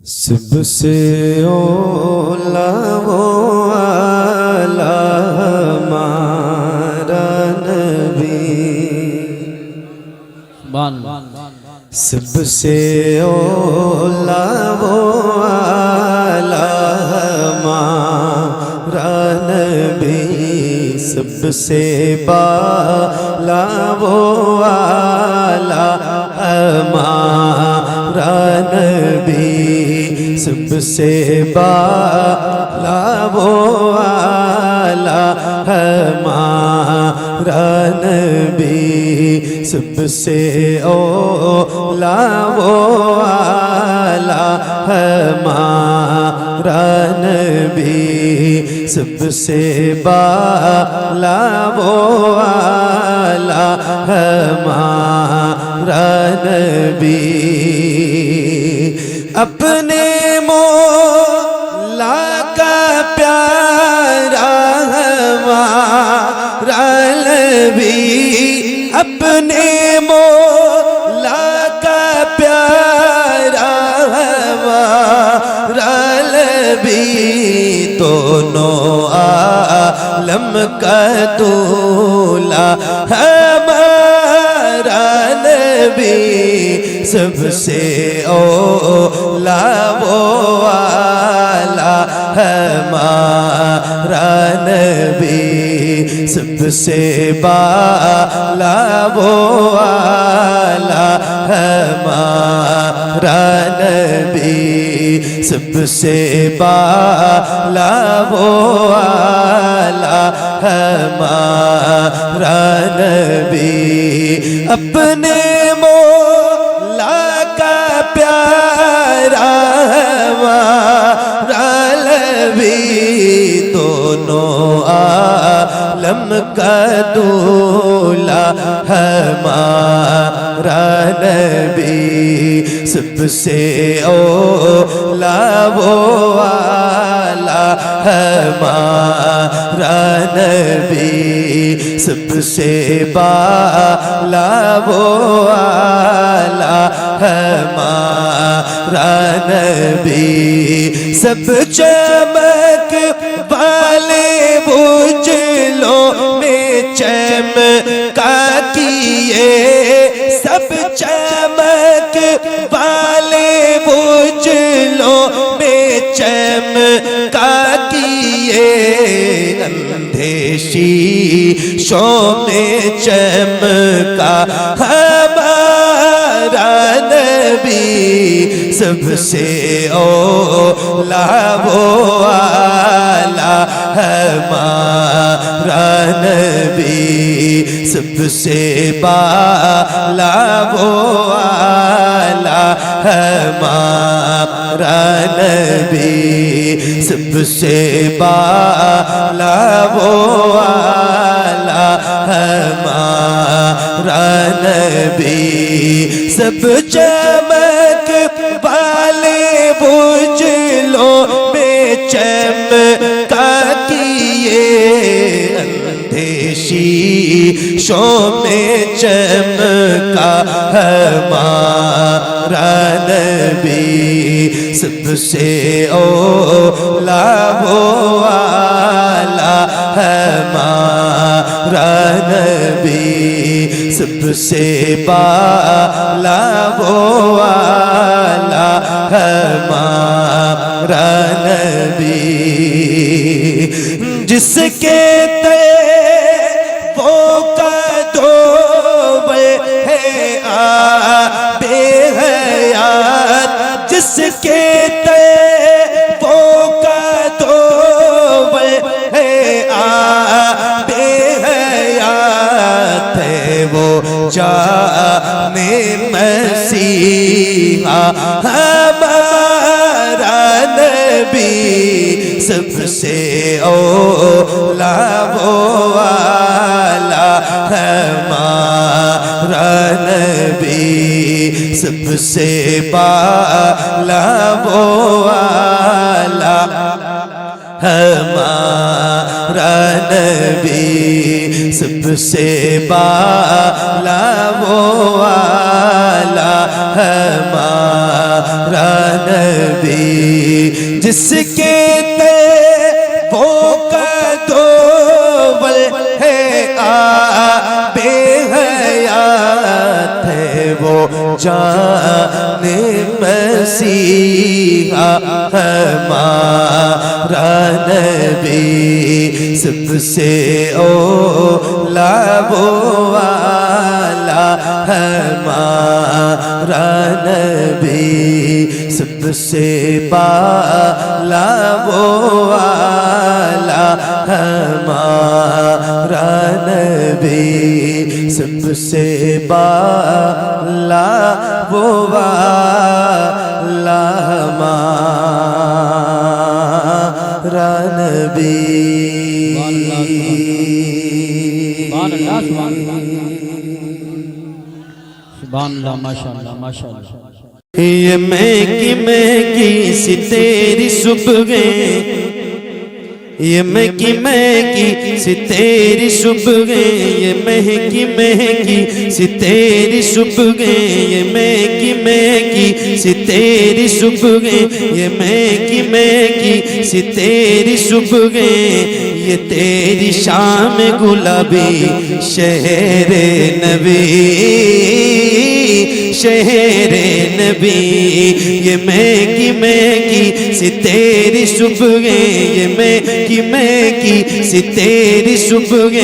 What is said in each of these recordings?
सबसे ओला वो आला हमारा नबी, सबसे ओला वो आला हमारा नबी, सबसे बाला वो आला हमारा नबी, सबसे बाला वो आला हमारा नबी, सबसे ओला वो आला हमारा नबी, सबसे बाला वो आला हमारा नबी। अपने मौला का प्यारा हमारा नबी, अपने मौला का प्यारा हमारा नबी, दोनों आलम का दूल्हा हमारा नबी, सबसे ओला वो आला हमारा नबी, सबसे बाला वो आला हमारा नबी, सबसे बाला वो आला हमारा नबी। अपने मौला का प्यारा हमारा नबी, दोनों आलम का दूल्हा हमारा नबी, सबसे ओला वो आला हमारा नबी, सबसे बाला वो आला हमारा नबी, सब चमक वाले उजलों में चमका किए, सब चमक वाले उजलों में चमका किए, अंधे शीशों में चमका हमारा नबी, सबसे ओला वो आला हमारा नबी, सबसे बाला वो आला हमारा नबी, सबसे बाला वो आला हमारा नबी, सब चमक वाले उजलों में चमका किए, अंधे शीशों में चमका हमारा नबी, सबसे ओला वो आला हमारा नबी, सबसे बाला वो आला हमारा नबी, जिसके वो कदों है बेहयात, जिसके वो कदों है बेहयात, वो जाने मसीहा हमारा नबी, सबसे ओला वो आला हमारा नबी, सबसे बाला वो आला हमारा नबी सबसे बाला वो वाला हमारा नबी जिसके वो कदोवल है बेहयात है वो जान मसीहा हमारा नबी सबसे ओला वो वाला हमारा नबी सबसे बाला वो वाला हमारा नबी सबसे बाला वो वाला हमारा नबी। सुभान अल्लाह माशाअल्लाह माशाअल्लाह। ये महकी सी तेरी सुबह, ये महकी सी तेरी सुबह, ये महकी सी तेरी सुबह, ये महकी सी तेरी सुबह, ये महकी सी तेरी सुबह, ये तेरी शाम गुलाबी शहर नबी शहर नबी। ये महकी सी तेरी सुबह, ये महकी सी तेरी सुबह,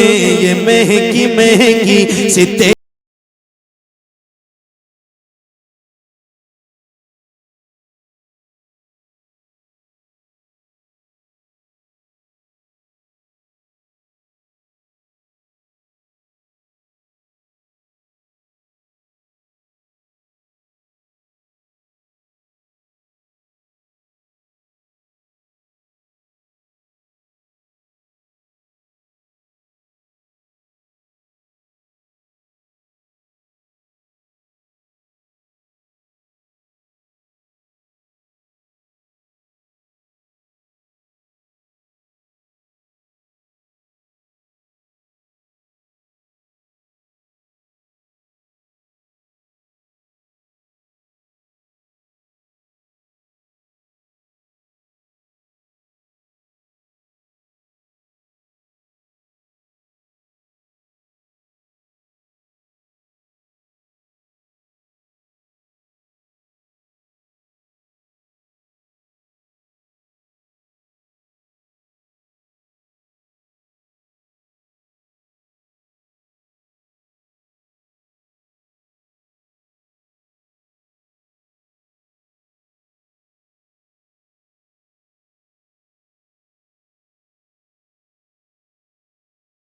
ये महकी सी तेरी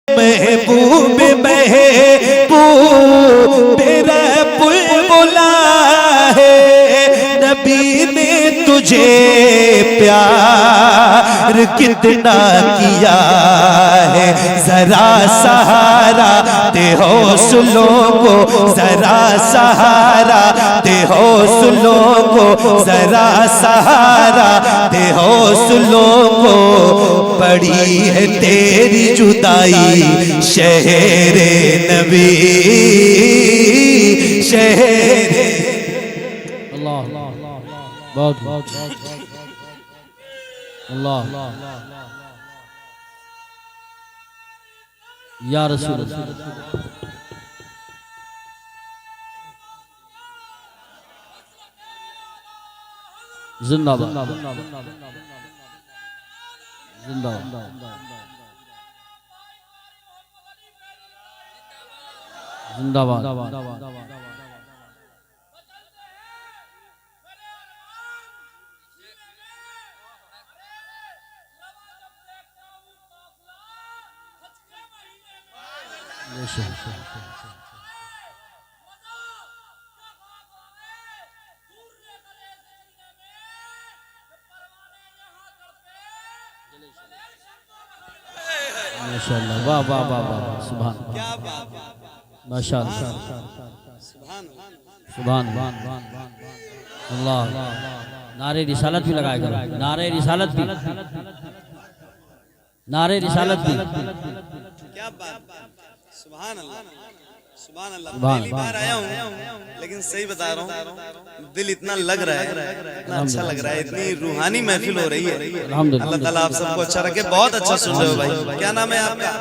महबूब महबूब तेरा बुलबुला है, नबी ने तुझे प्यार कितना किया है। जरा सहारा दे हौसलों को, जरा सहारा दे हौसलों को, जरा सहारा दे हौसलों को। बड़ी है तेरी जुदाई शहर नबी शहर अल्लाह बहुत अल्लाह या रसूल जिंदाबाद जिंदाबाद जिंदाबाद। माशाअल्लाह वाह वाह वाह वाह सुभान माशाअल्लाह सुभान अल्लाह। नारे रिसालत भी लगाएगा, नारे रिसालत भी। नारे रिसालत भी। क्या बात, सुभान अल्लाह, सुभान अल्लाह। सुभान पहली बार आया हूँ, लेकिन सही बता रहा हूँ, दिल इतना लग रहा है, इतना अच्छा लग रहा है, इतनी रूहानी महफिल हो रही है। अल्हम्दुलिल्लाह। अल्लाह ताला आप सबको अच्छा रखे। बहुत अच्छा सुन रहे हो भाई। क्या नाम है आपका?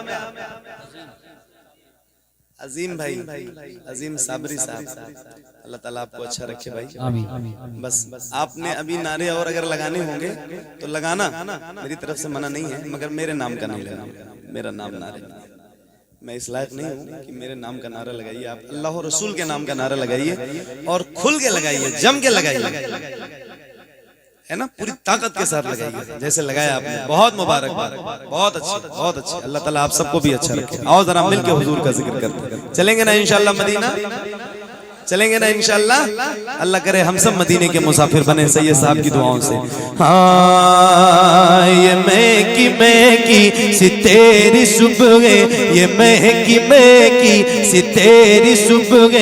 अजीम भाई, अजीम साबरी साहब। अल्लाह ताला आपको अच्छा रखे भाई। आमीन। बस आपने अभी नारे और अगर लगाने होंगे तो लगाना, मेरी तरफ से मना नहीं है, मगर मेरे नाम का नहीं लगाना। मेरा नाम नारे, मैं इस लायक नहीं हूँ कि मेरे नाम का नारा लगाइए। आप अल्लाह और रसूल के नाम का नारा लगाइए और खुल के लगाइए, जम के लगाइए, है ना, पूरी ताकत के साथ लगाइए जैसे लगाया आपने। बहुत मुबारकबाद, बहुत अच्छी, बहुत अच्छी। अल्लाह ताला आप सबको भी अच्छा रखे। आओ जरा मिलके हुजूर का जिक्र करते हैं। चलेंगे ना इंशाल्लाह मदीना? चलेंगे ना इंशाल्लाह? अल्लाह करे हम सब मदीने के मुसाफिर बने सैयद साहब की दुआओं से। हाँ ये महकी सी तेरी सुबह, ये महकी सी तेरी सुबह,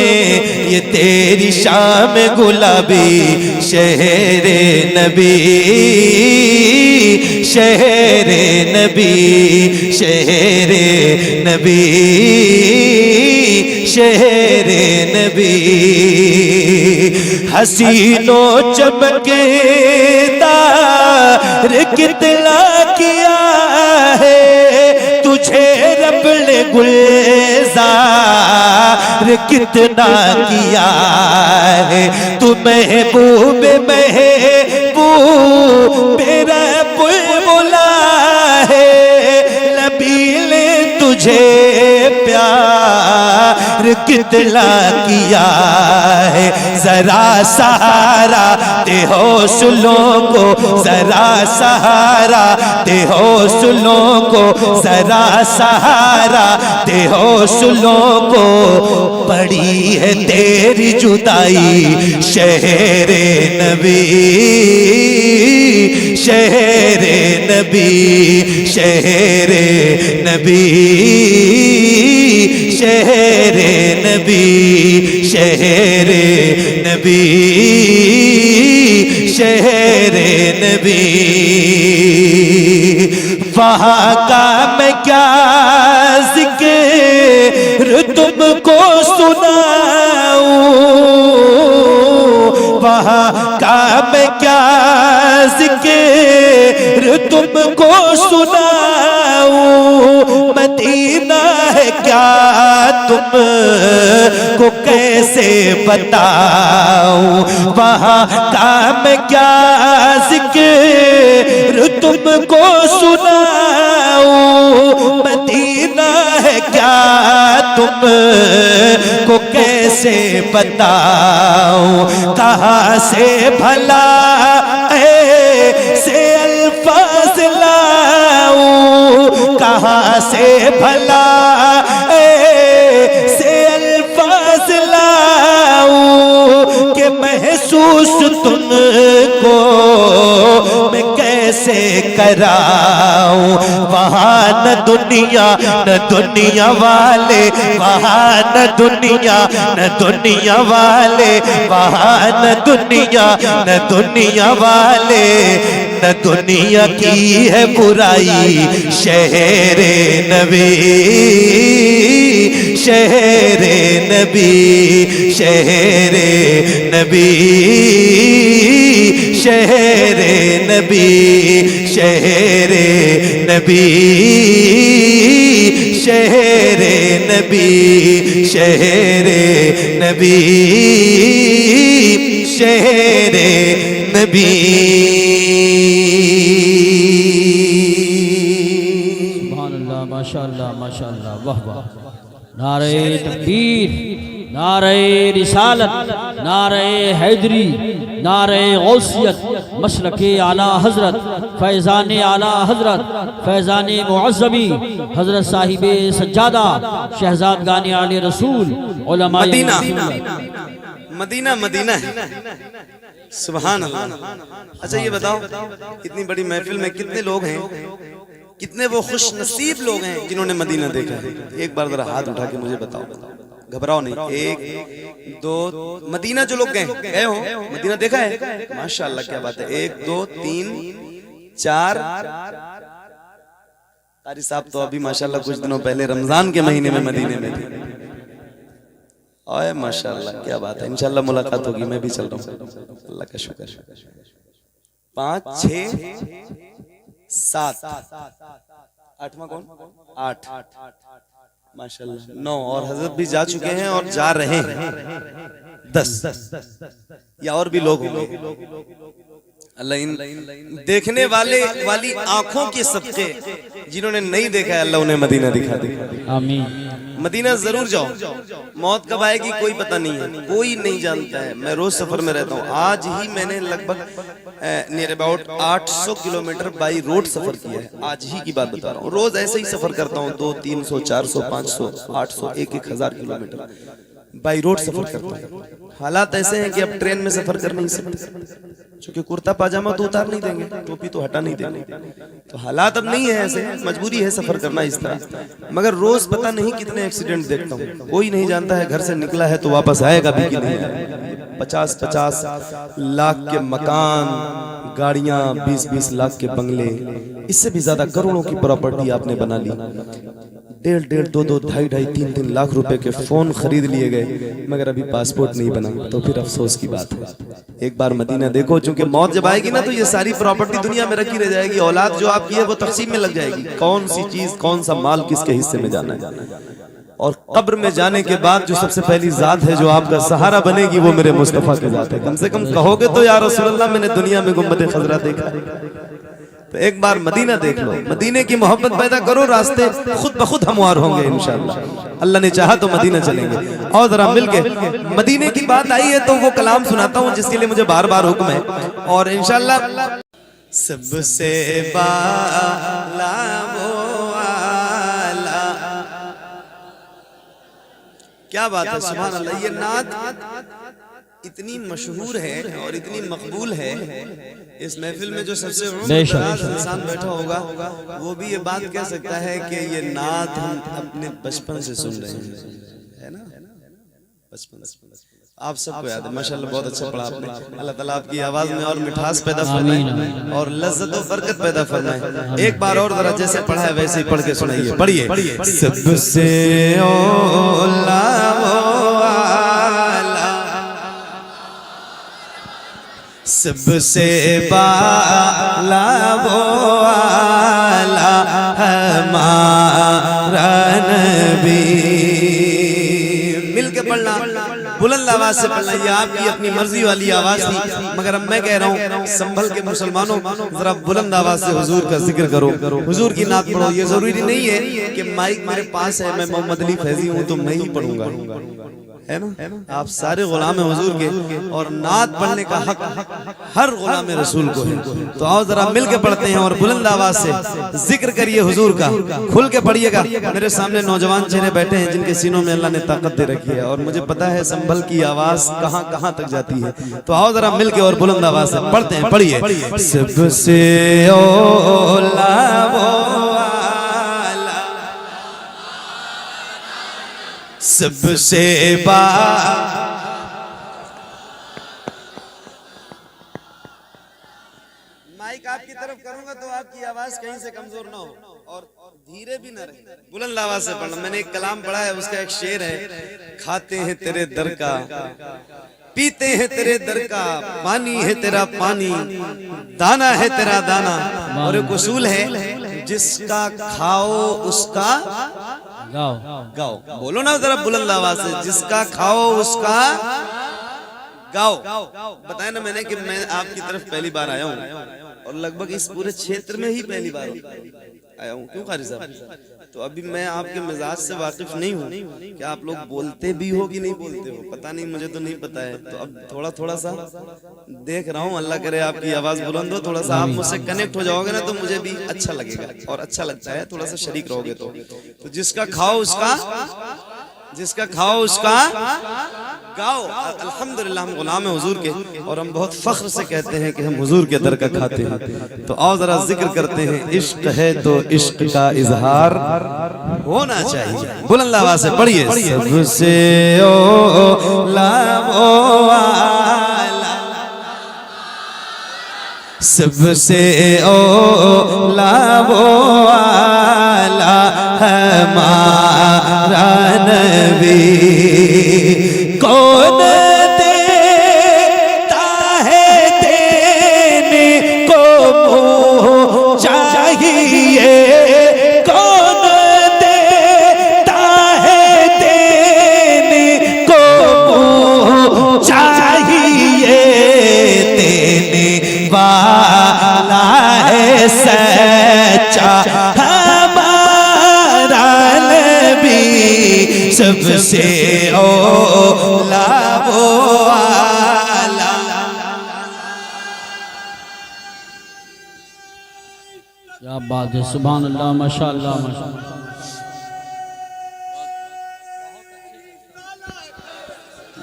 ये तेरी शाम गुलाबी शहरे नबी, शहरे नबी, शहरे नबी, शहरे नबी। हसीनों चमकेदार कितना किया है तुझे रब ने गुलजार कितना किया है। तू महबूब महबूब मेरा बुलबुला है, नबी ने तुझे प्यार कितना किया है। जरा सहारा दे हौसलों को, जरा सहारा दे हौसलों को, जरा सहारा दे हौसलों को। पड़ी है तेरी जुदाई शहरे नबी, शहरे नबी, शहरे नबी, शहरे नबी, शहरे नबी, शहरे नबी। वहाँ का मैं क्या जिक्र तुमको सुनाऊं, वहाँ का मैं क्या जिक्र तुमको सुनाऊं। मदीना है क्या तुमको कैसे बताऊं, वहाँ का मैं क्या जिक्र तुमको सुनाऊं। मदीना है क्या तुमको कैसे बताऊं। कहाँ से भला से अल्फाज लाऊं, कहाँ से भला से अल्फाज लाऊं कि महसूस तुमको मैं कैसे कराऊं। वहाँ न दुनिया वाले, वहाँ न दुनिया वाले, वहाँ न दुनिया वाले, न दुनिया की है बुराई शहरे नबी, शहरे नबी, शहरे नबी, शहरे नबी, शहरे नबी, शहरे नबी, शहरे नबी, शहरे नबी। सुभानअल्लाह, माशाअल्लाह, माशाअल्लाह, वाह वाह। नारे तकबीर, नारे रिसालत, नारे हैदरी, नारे गौसियत, मशरक़े आला हजरत, फैज़ान आला हजरत, फैज़ान मुअज़्ज़मी हजरत साहिबे सज्जादा शहजादगान आले रसूल उलमा मदीना, मदीना मदीना है। सुभान अल्लाह। अच्छा ये बताओ, इतनी बड़ी महफिल में कितने लोग हैं, कितने वो खुश नसीब लोग हैं जिन्होंने मदीना देखा है? एक बार जरा हाथ उठा के मुझे बताओ, घबराओ नहीं। एक दो, मदीना जो लोग गए हो, मदीना देखा है? माशाअल्लाह, क्या बात है। एक दो तीन चार कारी साहब तो अभी माशाल्लाह कुछ दिनों पहले रमजान के महीने में मदीने में थे। ओए माशाल्लाह क्या बात है, इंशाल्लाह मुलाकात होगी, मैं भी चल रहा हूँ, अल्लाह का शुक्र। 5 6 7 8वां कौन? 8 माशाल्लाह 9 और हजरत भी जा चुके हैं और जा रहे हैं 10 या और भी लोग होंगे। अल्लाह इन देखने वाली आंखों के सदके जिन्होंने नहीं देखा है अल्लाह उन्हें मदीना दिखा दे। आमीन। मदीना जरूर जाओ, मौत कब आएगी कोई पता नहीं है, कोई नहीं जानता है। मैं रोज सफर में रहता हूँ, आज ही मैंने लगभग near about 800 kilometre by road सफर किया है, आज ही की बात बता रहा हूँ। रोज ऐसे ही सफर करता हूँ, 200 300 400 500 800 1,000 किलोमीटर बाई रोड सफर करता हूँ। हालात ऐसे हैं कि अब ट्रेन में सफर कर नहीं सकते, क्योंकि कुर्ता पाजामा तो उतार नहीं देंगे, टोपी तो हटा नहीं देंगे, तो हालात अब नहीं है ऐसे, मजबूरी है सफर करना इस तरह। मगर रोज पता नहीं कितने एक्सीडेंट देखता हूँ, कोई नहीं जानता है घर से निकला है तो वापस आएगा भी कि नहीं आएगा। 50-50 लाख के मकान, गाड़ियां, 20-20 लाख के बंगले, इससे भी ज्यादा करोड़ों की प्रॉपर्टी आपने बना ली। 1.5 2 2 3 लाख रुपए के फोन खरीद लिए गए, मगर अभी पासपोर्ट नहीं बना, तो फिर अफसोस की बात है। एक बार मदीना देखो, क्योंकि मौत जब आएगी ना तो ये सारी प्रॉपर्टी दुनिया में रखी रह जाएगी, औलाद जो आपकी है वो तकसीम में लग जाएगी, कौन सी चीज कौन सा माल किसके हिस्से में जाना है। और कब्र में जाने के बाद जो सबसे पहली जात है जो आपका सहारा बनेगी वो मेरे मुस्तफा की जात है। कम से कम कहोगे तो या रसूल अल्लाह मैंने दुनिया में गुम्बद खजरा देखा। तो एक बार मदीना देख लो, मदीने की मोहब्बत पैदा करो, रास्ते खुद ब खुद हमवार होंगे इंशाअल्लाह। अल्लाह ने चाहा तो मदीना चलेंगे। और जरा मिलके मदीने की बात आई है तो वो कलाम सुनाता हूँ जिसके लिए मुझे बार बार हुक्म है, और इंशाअल्लाह सबसे बाला वो आला। क्या बात है, सुभान अल्लाह। ये नात इतनी मशहूर है और इतनी मकबूल है, इस महफिल में जो सबसे इंसान बैठा होगा वो भी ये बात कह सकता है कि ये नात हम अपने बचपन से सुन रहे हैं, है ना, बचपन से। आप सबको याद है माशाल्लाह, बहुत अच्छा पढ़ा आपने। अल्लाह ताला आपकी आवाज में और मिठास पैदा फरमाए और लज्जत और बरकत पैदा फरमाए। एक बार और जरा जैसे पढ़ा है वैसे ही पढ़ के सुनाइए, पढ़िए। सबसे औला सबसे बाला वो आला हमारा नबी। मिल के पढ़ना, बुलंद आवाज से पढ़ना, ये आपकी अपनी मर्जी वाली आवाज थी, मगर अब मैं कह रहा हूँ संभल के मुसलमानों, जरा बुलंद आवाज से हुजूर का जिक्र करो, हुजूर की नात पढ़ो। ये जरूरी नहीं है कि माइक मेरे पास है, मैं मोहम्मद अली फैजी हूँ तो मैं ही पढ़ूंगा, है ना। आप सारे गुलाम हुजूर के, और नात पढ़ने का हक हर गुलाम रसूल को है। तो आओ जरा मिल के पढ़ते हैं और बुलंद आवाज से जिक्र करिए हुजूर का, खुल के पढ़िएगा। मेरे सामने नौजवान चेहरे बैठे हैं जिनके सीनों में अल्लाह ने ताकत दे रखी है, और मुझे पता है संभल की आवाज कहां कहां तक जाती है। तो आओ जरा मिल के और बुलंद आवाज से पढ़ते हैं, पढ़िए। सबसे औला वो सबसे माइक आपकी तरफ करूंगा तो आपकी आवाज कहीं से कमजोर ना हो और धीरे भी ना रहे, बुलंद आवाज से पढ़ना। मैंने एक कलाम पढ़ा है, उसका एक शेर है, खाते हैं तेरे दर का, पीते हैं तेरे दर का, पानी है तेरा पानी, दाना है तेरा दाना। और एक उसूल है, जिसका खाओ उसका गाओ। बोलो ना जरा बुलंद आवाज से, जिसका खाओ उसका गाओ। बताया ना मैंने कि मैं आपकी तरफ पहली बार आया हूँ, और लगभग इस पूरे क्षेत्र में ही पहली बार आया हूँ। क्यों कारी साहब? तो अभी मैं आपके मिजाज से वाकिफ नहीं हूँ कि आप लोग बोलते भी हो कि नहीं बोलते हो, पता नहीं, मुझे तो नहीं पता है। तो अब थोड़ा सा देख रहा हूँ, अल्लाह करे आपकी आवाज बुलंद हो, थोड़ा सा आप मुझसे कनेक्ट हो जाओगे ना तो मुझे भी अच्छा लगेगा, और अच्छा लगता है थोड़ा सा शरीक रहोगे तो जिसका खाओ उसका, जिसका खाओ उसका गाओ। अल्हम्दुलिल्लाह हम गुलाम हैं हुजूर के, और हम बहुत फख्र से कहते हैं कि हम हुजूर के दर का खाते हैं। तो आओ जरा जिक्र करते हैं, इश्क है तो इश्क का इजहार होना चाहिए। बुलंद आवाज से पढ़िए। सबसे औला वो आला सबसे ओला वो आला हमारा नबी। कौन देता है देने को मुँह चाहिए, कौन देता है देने को मुँह चाहिए, देने वाला है सच्चा हमारा नबी। सबसे ओला वो आला। क्या बात है, सुभान अल्लाह, माशाअल्लाह माशाअल्लाह।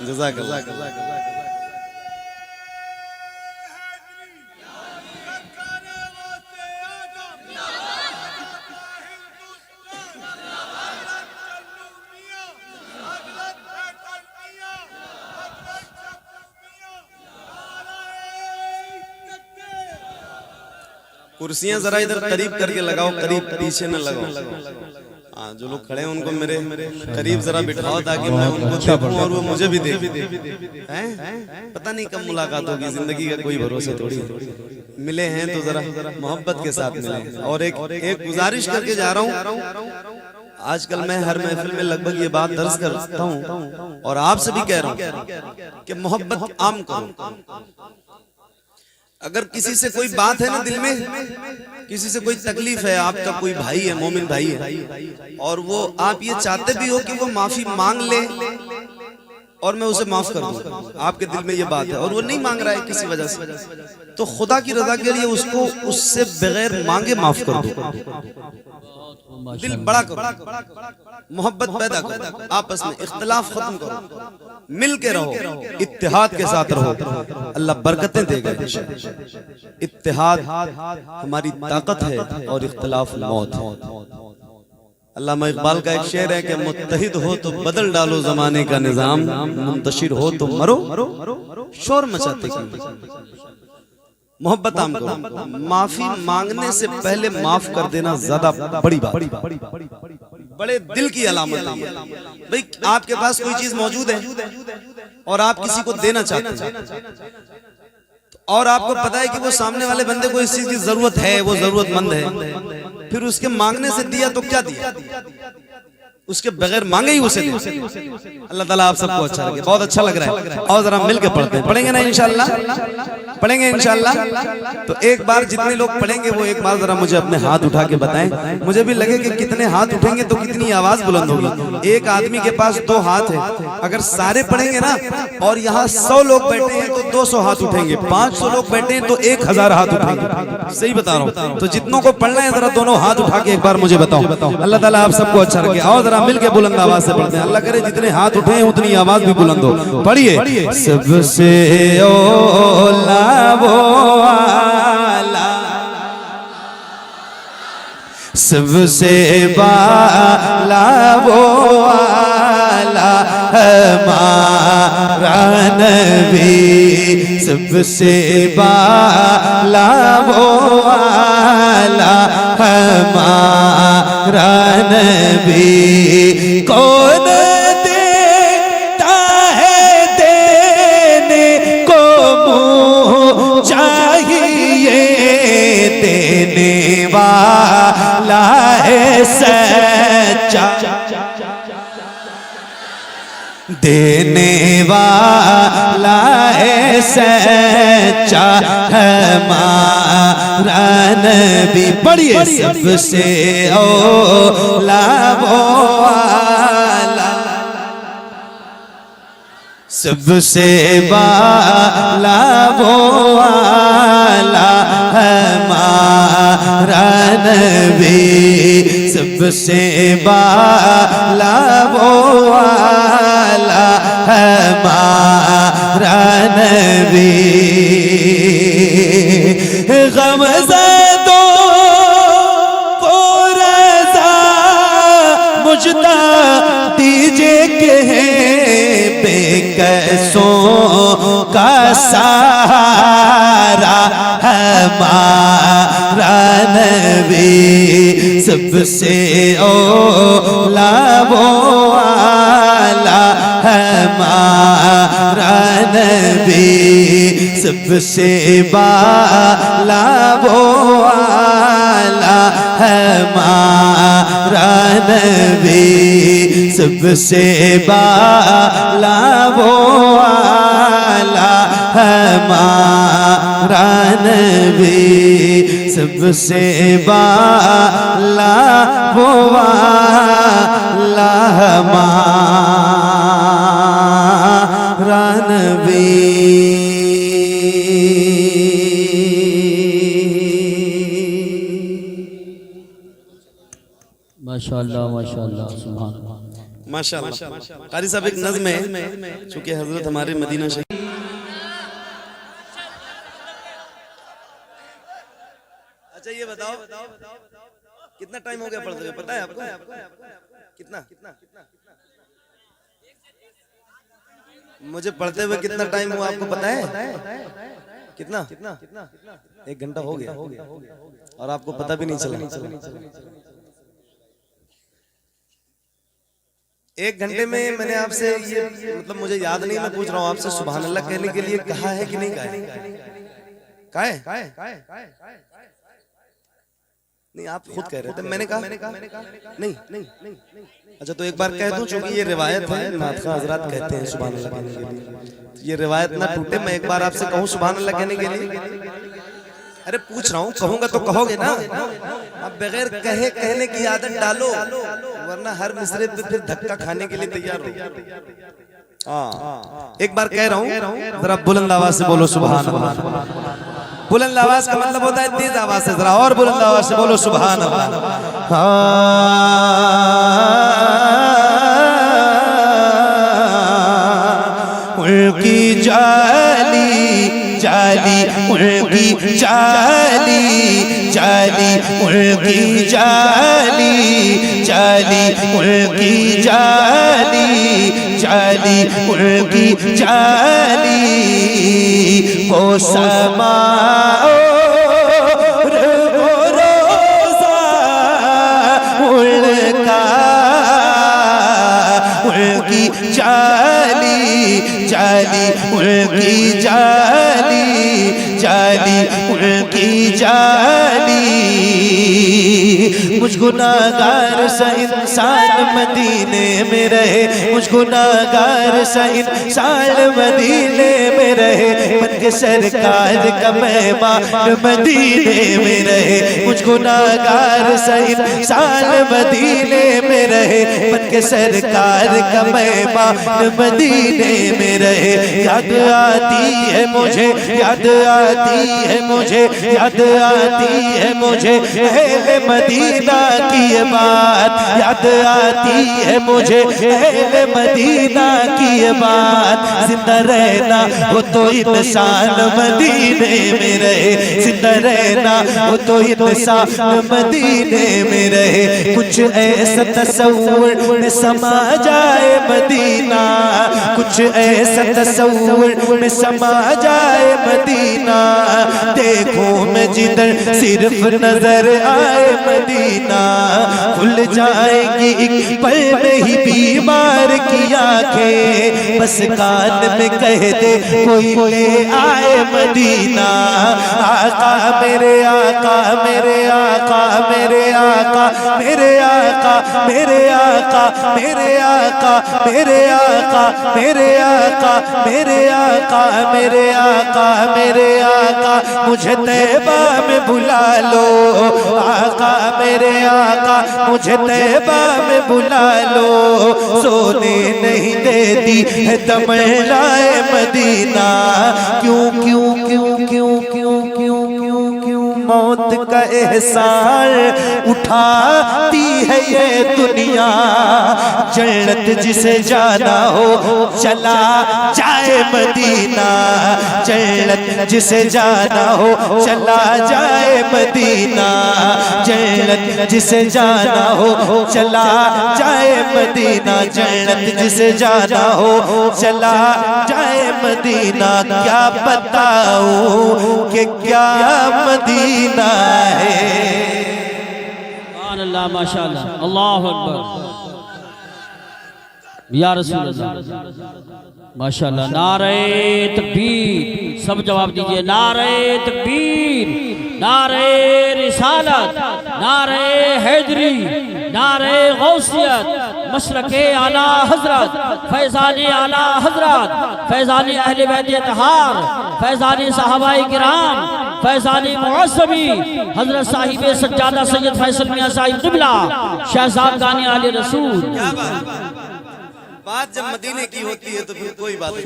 जज़ाकल्लाह। कुर्सियां जरा इधर करीब करके लगाओ, करीब पीछे न लगाओ। हाँ, जो लोग खड़े हैं उनको मेरे करीब जरा बिठाओ ताकि मैं उनको देखूं और वो मुझे भी देखें। पता नहीं कब मुलाकात होगी, जिंदगी का कोई भरोसा थोड़ी है। मिले हैं तो जरा मोहब्बत के साथ मिले। और एक गुजारिश करके जा रहा हूँ, आजकल मैं हर महफिल में लगभग ये बात दर्ज करता हूँ और आपसे भी कह रहा हूँ कि मोहब्बत आम करो। अगर किसी से कोई बात है ना दिल में, किसी से कोई तकलीफ है, आपका कोई भाई है, मोमिन भाई है, और वो आप ये चाहते भी हो कि वो माफी मांग ले और मैं उसे माफ कर दूं, आपके दिल में ये बात है और वो नहीं मांग रहा है किसी वजह से, तो खुदा की रजा के लिए उसको उससे बगैर मांगे माफ कर दो। दिल बड़ा करो, मोहब्बत पैदा करो, आपस में इख्तिलाफ खत्म करो, मिल के रहो, इत्तेहाद के साथ रहो, अल्लाह बरकतें देगा। इत्तेहाद हमारी ताकत है और इख्तिलाफ मौत है। अल्लामा इकबाल का एक शेर है कि मुत्तहिद हो तो बदल डालो जमाने का निजाम, मुंतशिर हो तो मरो शोर मचाते क्यों। मोहब्बत आम करो, माफी मांगने से पहले माफ कर देना ज्यादा बड़ी बात, बड़े दिल की अलामत है। भाई आपके पास कोई चीज मौजूद है और आप किसी को देना चाहते हैं और आपको पता है कि वो सामने वाले बंदे को इस चीज की जरूरत है, वो जरूरतमंद है, फिर उसके मांगने से दिया तो क्या दिया, उसके बगैर मांगे ही उसे दिया। अल्लाह ताला आप सबको अच्छा लगे, बहुत अच्छा लग रहा है। और जरा मिल के पढ़ते हैं, पढ़ेंगे ना इंशाल्लाह, पढ़ेंगे इंशाल्लाह। तो एक बार जितने लोग पढ़ेंगे वो एक बार जरा मुझे अपने हाथ उठा के बताएं, मुझे भी लगे कि कितने हाथ उठेंगे तो कितनी आवाज बुलंद होगी। एक आदमी के पास 2 हाथ है, अगर सारे पढ़ेंगे ना और यहाँ 100 लोग बैठे हैं तो 200 हाथ उठेंगे, 500 लोग बैठे हैं तो 1000 हाथ उठेंगे। सही बता रहा हूँ। तो जितनों को पढ़ना है जरा दोनों हाथ उठा के एक बार मुझे बताओ। अल्लाह ताला आप सबको अच्छा लगे। और मिल के बुलंद आवाज से पढ़ते हैं, अल्लाह करे जितने हाथ उठे हैं उतनी आवाज भी बुलंद हो। पढ़िए। सबसे ओला वो आला, सबसे बाला वो आला हमारा नबी, सबसे बाला वो आला हमारा नबी। कौन देता है देने को मुँह चाहिए, देने वाला है सच्चा, देने वाला है सच्चा हमारा नबी। पढ़िए। सबसे ओला वो आला, सबसे बाला वो आला हमारा नबी, सबसे बाला वो आला हमारा नबी। गमज़दों को रज़ा मुझदा दीजिए के बेकसों का सहारा है हमारा नबी सबसे औला वो आला, हमारा नबी सबसे बाला वो आला, हमारा नबी सबसे बाला वो आला, हमारा नबी सबसे बाला वो आला, हमारा नबी। माशाल्लाह माशाल्लाह सुभान अल्लाह। माशाल्लाह। कारी साहब एक नज़्म है, चूंकि हजरत हमारे मदीना शरीफ। अच्छा ये बताओ कितना टाइम हो गया पढ़ते हुए, पता है आपको? कितना? मुझे पढ़ते हुए कितना टाइम हुआ आपको पता है? कितना? 1 घंटा हो गया और आपको पता भी नहीं चला। 1 घंटे में मैंने आपसे ये मतलब मुझे याद नहीं, मैं पूछ रहा हूँ आपसे, सुभान अल्लाह कहने के लिए कहा है कि नहीं कहा है? नहीं आप खुद कह रहे थे, मैंने कहा नहीं। अच्छा तो एक बार कह दूं, चूंकि ये रिवायत है, नादखा हजरात कहते हैं सुभान अल्लाह कहने के लिए, ये रिवायत ना टूटे, मैं एक बार आपसे कहूँ सुभान अल्लाह कहने के लिए। अरे पूछ रहा हूँ, कहूंगा तो कहोगे ना? अब बगैर कहे कहने की आदत डालो, वरना हर मिसरे पे फिर धक्का खाने के लिए तैयार हो। हाँ एक बार कह रहा हूँ, जरा बुलंद आवाज से बोलो सुभान अल्लाह। बुलंद आवाज का मतलब होता है तेज आवाज से, जरा और बुलंद आवाज से बोलो सुभान अल्लाह। उनकी जाली जाली, उनकी जाली जाली, उनकी जाली जाली, उनकी जाली जाली, उनकी जाली वो समा उनकी जाली जाली, उनकी जाली जाली, उनकी जाली। मुझ गुनाहगार सा इंसान मदीने में रहे, मुझ गुनाहगार सा इंसान मदीने में रहे, बन के सरकार का मेहमान मदीने में रहे। मुझ गुनाहगार सा इंसान मदीने में रहे, बन के सरकार का मेहमान मदीने में रहे। याद आती है मुझे, याद आती है मुझे, याद आती है मुझे अहले मदीना की ये बात, याद आती है मुझे अहले मदीना की ये बात। जिंदा रहना वो तो इंसान मदीने में रहे, जिंदा रहना वो तो इंसान मदीने में रहे। कुछ ऐसा तस्वुर में समा जाए मदीना, कुछ ऐसा तस्वुर में समा जाए मदीना। देखो मैं जिधर सिर्फ नजर आए मदीना, खुल जाएंगी एक पल में ही बीमार की आंखें। बस कान में कह दे कोई ले आए मदीना। आका मेरे आका मेरे आका मेरे आका मेरे आका मेरे आका मेरे आका मेरे आका मेरे आका मेरे आका मेरे आका मेरे आका, मुझे तैबा में बुला लो। आका मेरे आका मुझे तैबा में बुला लो। सोने नहीं देती है तमन्नाए मदीना, क्यों क्यों क्यों क्यों क्यों क्यों क्यों क्यों मौत का एहसान उठाती है ये दुनिया। जन्नत जिसे जाना हो चला जाए मदीना, जन्नत जिसे जाना हो चला जाए मदीना, जन्नत जिसे जाना हो चला जाए मदीना, जन्नत जिसे जाना हो चला जाए मदीना। क्या बताऊं कि कि क्या मदीना है। सुभान अल्लाह माशाअल्लाह, अल्लाहु अकबर, या रसूल अल्लाह, माशाअल्लाह। नारे तकबीर, सब जवाब दीजिए। नारे तकबीर, नारे रिसालत, नारे हैदरी, नारे गौसियत, मशरके आला हजरत, फैजानी आला हजरत, फैजानी अहले बैत अतहार, फैजानी सहाबाए किराम, फैजानी मुअस्सबी, हजरत साहिब सज्जादा सैयद फैसल मियां साहिब क़िबला, शहजाद गानी आले रसूल। क्या बात जब मदीने की होती है तो फिर कोई बात नहीं।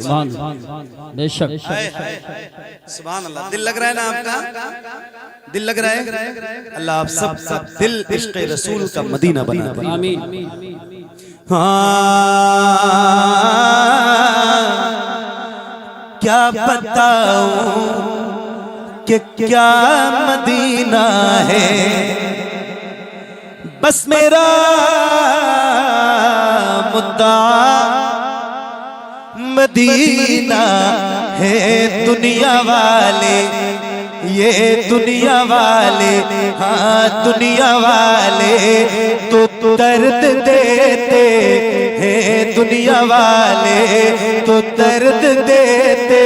बेशक, सुभान अल्लाह। दिल लग रहा है ना आपका? दिल लग रहा है? अल्लाह आप सब दिल इश्क़ रसूल का मदीना बना दे। आमीन। क्या बताऊं कि क्या मदीना है, बस मेरा मुद्दा मदीना है। दुनिया वाले, ये दुनिया वाले, हाँ दुनिया वाले तो दर्द देते हैं, दुनिया वाले तो दर्द देते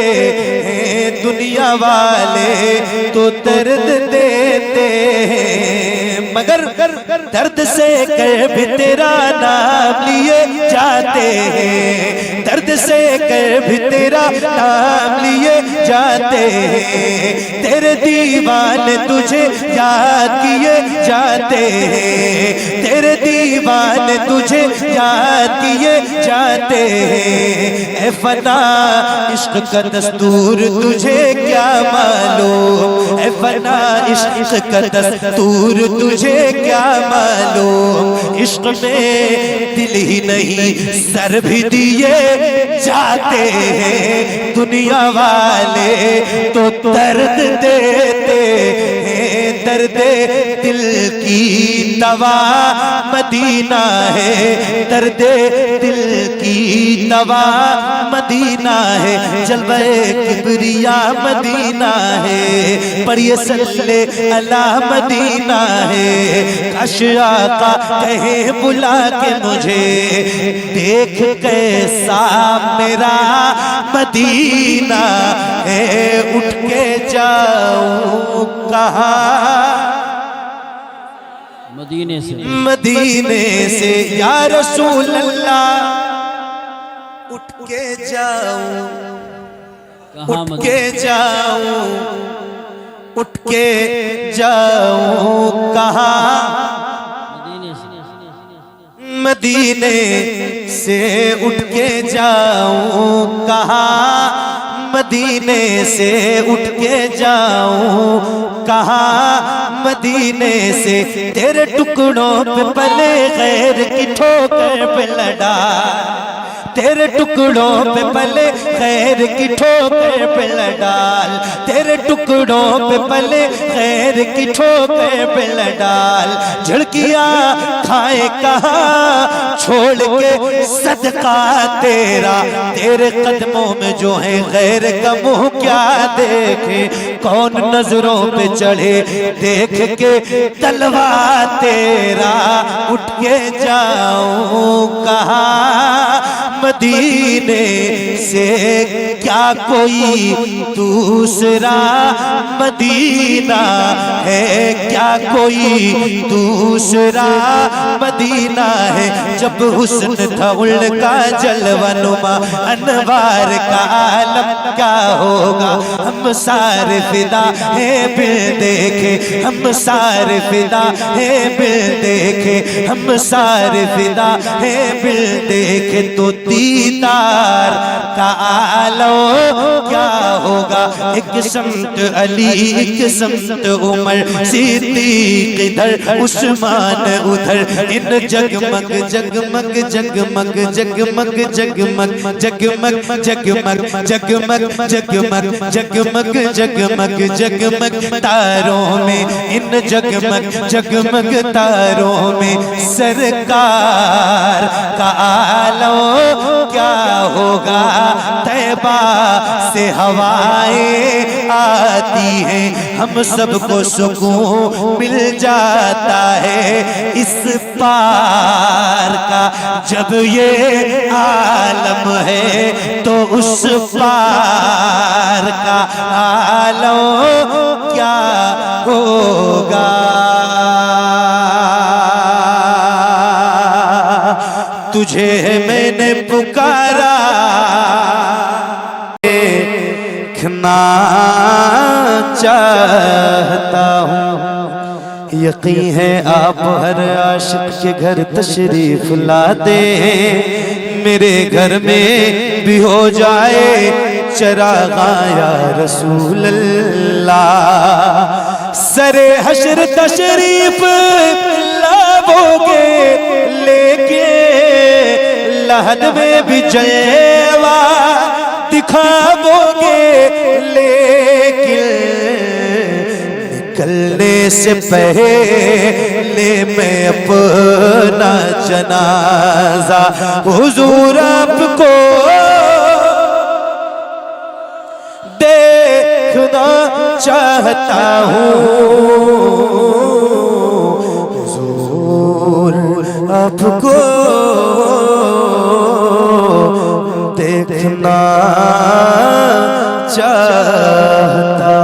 हैं, दुनिया वाले तो दर्द देते हैं, मगर दर्द से कर भी तेरा नाम लिए जाते हैं, दर्द से कर भी तेरा नाम लिए जाते हैं, तेरे दीवाने तुझे याद किए जाते हैं, तेरे दीवाने तुझे याद किए जाते हैं। ए फना इश्क का दस्तूर तुझे क्या मालूम, ए फना इश्क का दस्तूर तुझे क्या मालूम, इश्क में दिल ही नहीं सर भी दिए जाते हैं, दुनिया वाले तो दर्द देते हैं, दर्द दिल की दवा मदीना है, दर्द दिल की दवा मदीना है, जलवे किबरिया मदीना है, पढ़िए सल्ले अला मदीना है। काश आका कहे बुला के मुझे, देख कैसा मेरा मदीना है, उठ के जाऊं कहाँ मदीने से, मदीने से या रसूल अल्लाह, उठ के जाऊं, कहाँ उठ के जाऊं, उठ के जाऊं कहाँ, मदीने से उठ के जाऊं कहाँ, मदीने से उठ के जाऊं कहाँ, मदीने से तेरे टुकड़ों पे पले गैर की ठोकर पे लड़ा, तेरे टुकड़ों पे पले खैर की ठोकर पे लडाल, तेरे टुकड़ों पे पले खैर की ठोकर पे लडाल, झड़कियाँ खाए कहाँ छोड़ के सदका तेरा, तेरे कदमों में जो है गैर का मुँह क्या देखे, कौन नजरों पे चढ़े देख के तलवा तेरा, उठ के जाऊं कहाँ, मदीने से क्या कोई दूसरा मदीना है, क्या कोई दूसरा मदीना है, जब हुस्न था उनका जलवनुमा अनवार का आलम क्या होगा, हम सारे फिदा है बिन देखे, हम सारे फिदा है बिन देखे, हम सारे फिदा है बिन देखे, तो दीदार का आलो क्या होगा, एक समत अली एक समत उमर सिद्दीक इधर उस्मान उधर, इन जगमग जगमग जगमग जगमग जगमग जगमग जगमग जगमग जगमग जगमग जगमग जगमग जगमग तारों में, इन जगमग जगमग तारों में सरकार का आलम क्या होगा। तैबा से हवाएं आती हैं, हम सबको सुकून मिल जाता है इस पार का। जब ये आलम है तो उस पार का आलम क्या होगा। तुझे मैंने पुकारा, देखना चाहता हूँ। यकीन है आप हर आशिक के घर तशरीफ ला दे, मेरे घर में भी हो जाए चरागा या रसूल अल्लाह। सरे हश्र तशरीफ लाओगे लेके, लहद में भी जलवा दिखाओगे, लेकिन निकलने से पहले मैं अपना जनाजा हुजूर आपको देखना चाहता हूँ। हुजूर आपको देखना चाहता।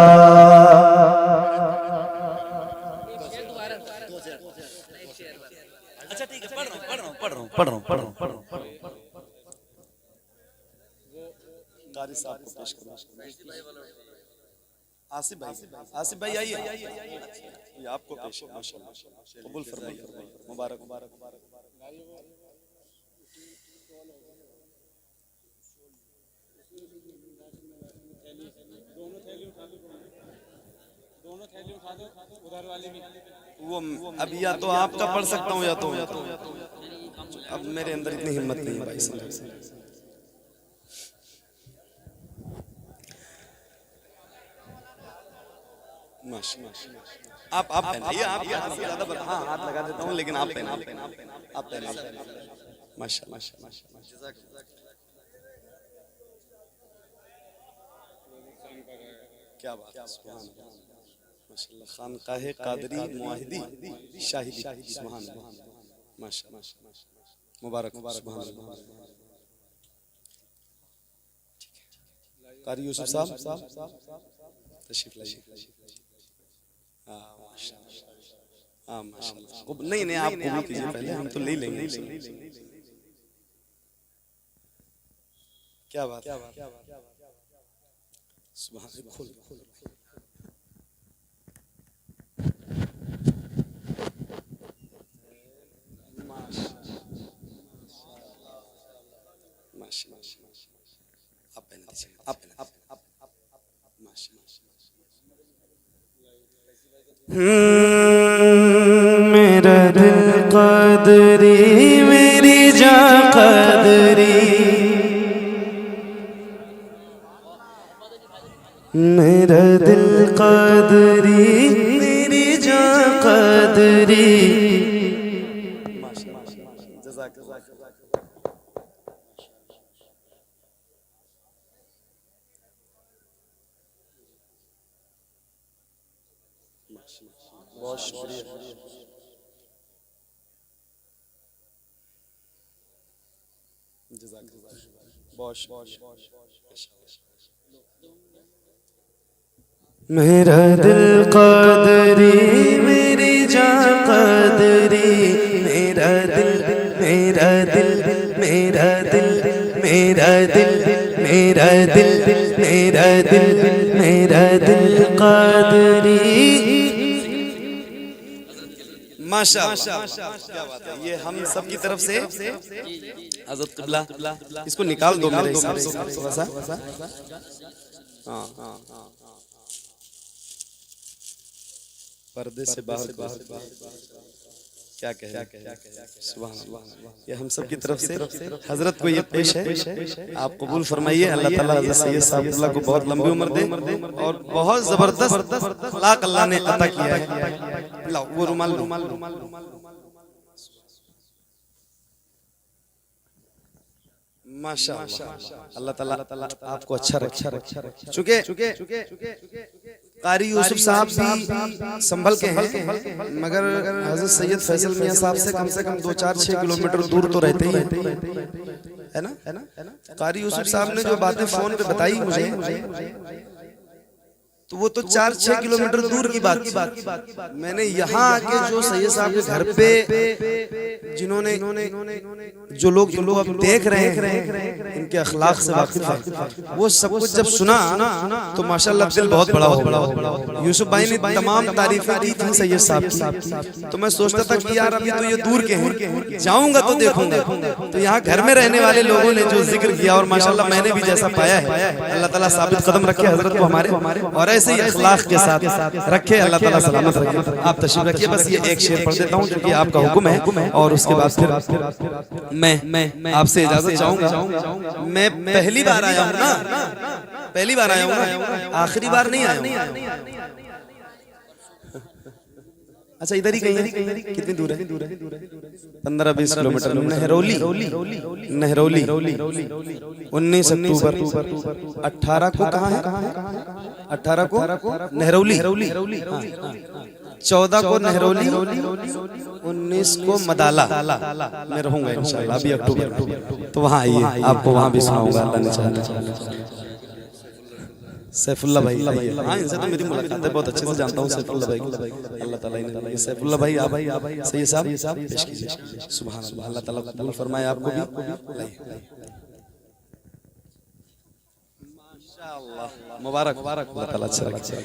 अच्छा ठीक है, पढ़ रहा हूँ। कारी साहब को पेश करना। आसिफ भाई आइए, ये आपको पेश है। माशाल्लाह, कबूल फरमाइए, मुबारक मुबारक। वो अब या तो आपका पढ़ सकता हूँ या तो अब मेरे अंदर इतनी हिम्मत नहीं है भाई साहब। आप पहनाइए, आप ज्यादा हाँ हाथ लगा देता हूँ, लेकिन आप पहनाइए। माशाल्लाह क्या बात है, सुभान अल्लाह। माशाल्लाह खानकाहे कादरी मुआहिदी शाहिदी, सुभान अल्लाह, माशाल्लाह, मुबारक सुभान अल्लाह। कारी यूसुफ साहब तशरीफ लाइए। हाँ माशाल्लाह। नहीं आप कबूल कीजिए पहले, हम तो ले लेंगे। क्या बात सुभान अल्लाह। मेरा दिल क़दरी, मेरी जान क़दरी, मेरा दिल क़दरी, मेरी जान क़दरी। बहुत शुक्रिया। मेरा दिल क़दरी, मेरी जान क़दरी, मेरा दिल, मेरा दिल, मेरा दिल, मेरा दिल, मेरा दिल, मेरा दिल, मेरा दिल क़दरी। माशाअल्लाह, क्या बात है। ये हम सब की तरफ से हज़रत क़िबला, इसको निकाल दो मेरे हिसाब से थोड़ा सा। हाँ पर्दे से बाहर। क्या कहे सुभान अल्लाह। ये हम सब की तरफ से हजरत को ये पेश है, आप कबूल फरमाइए। अल्लाह ताला हजरत सैयद साहब को बहुत लंबी उम्र दे और बहुत जबरदस्त अखलाक अल्लाह ने अता किया है। लाओ वो रुमाल माशाअल्लाह। अल्लाह ताला आपको अच्छा रखे। चूंकि कारी यूसुफ साहब भी संभल के हैं, मगर हजरत सैयद फैसल मियां साहब से कम 2-4-6 किलोमीटर दूर तो रहते ही है ना। कारी यूसुफ साहब ने जो बातें फोन पे बताई मुझे, तो वो तो 4-6 किलोमीटर दूर की बात। मैंने यहाँ आके जो सैयद साहब के घर पे जिन्होंने जो लोग इनको अब देख रहे हैं, इनके अखलाक से वाकिफ है, वो सब कुछ जब सुना तो माशाल्लाह दिल बहुत बड़ा हो गया। यूसुफ भाई ने तमाम तारीफें की थी सैयद साहब की, तो मैं सोचता था कि यार अभी तो ये दूर के हैं, जाऊंगा तो देखूंगा। तो यहाँ घर में रहने वाले लोगों ने जो जिक्र किया, और माशाल्लाह मैंने भी जैसा पाया है, अल्लाह ताला साबित कदम रखे हजरत को हमारे, और ऐसे ही अखलाक के साथ रखे, अल्लाह ताला सलामत रखे। आप तशरीफ रखिए। बस ये एक शेर पढ़ देता हूँ क्योंकि आपका हुक्म है, और उसके बाद फिर मैं आपसे इजाजत चाहूंगा। मैं पहली बार आया हूँ ना, पहली बार आया हूँ, आखिरी बार नहीं आया हूँ। अच्छा इधर ही कहीं है, कितनी दूर है? 15-20 किलोमीटर। नहरौली 19 अक्टूबर 18 को कहाँ है? 18 को नहरौली, 14 को नहरौली, 19 को मदाला में रहूंगा इंशाल्लाह अभी अक्टूबर। तो वहाँ आइए, आपको वहाँ भी सुनाऊंगा अल्लाह ने चाहा। सैफुल्लाह भाई, हाँ इनसे तो मेरी मुलाकात है, बहुत अच्छे से जानता हूँ सैफुल्लाह भाई को। अल्लाह ताला इन्हें, सैफुल्लाह भाई आप सैयद साहब पेश कीजिए। सुभान अल्लाह, अल्लाह ताला कबूल फरमाए आपको भी। माशाअल्लाह, मुबारक अल्लाह ताला अच्छा रखे।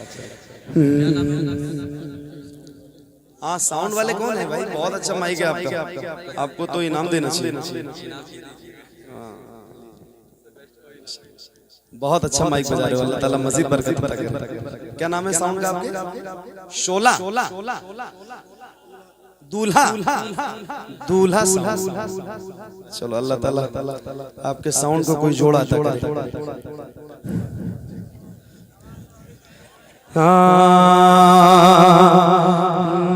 हाँ साउंड वाले कौन है भाई? बहुत अच्छा माइक है आपका, आपको तो इनाम देना चाहिए। बहुत अच्छा माइक बजा रहे हो, अल्लाह ताला मजीद बरकत अता करे। क्या नाम है साउंड का आपके? शोला दूल्हा साउंड। चलो अल्लाह ताला आपके साउंड को कोई जोड़ा अता करे।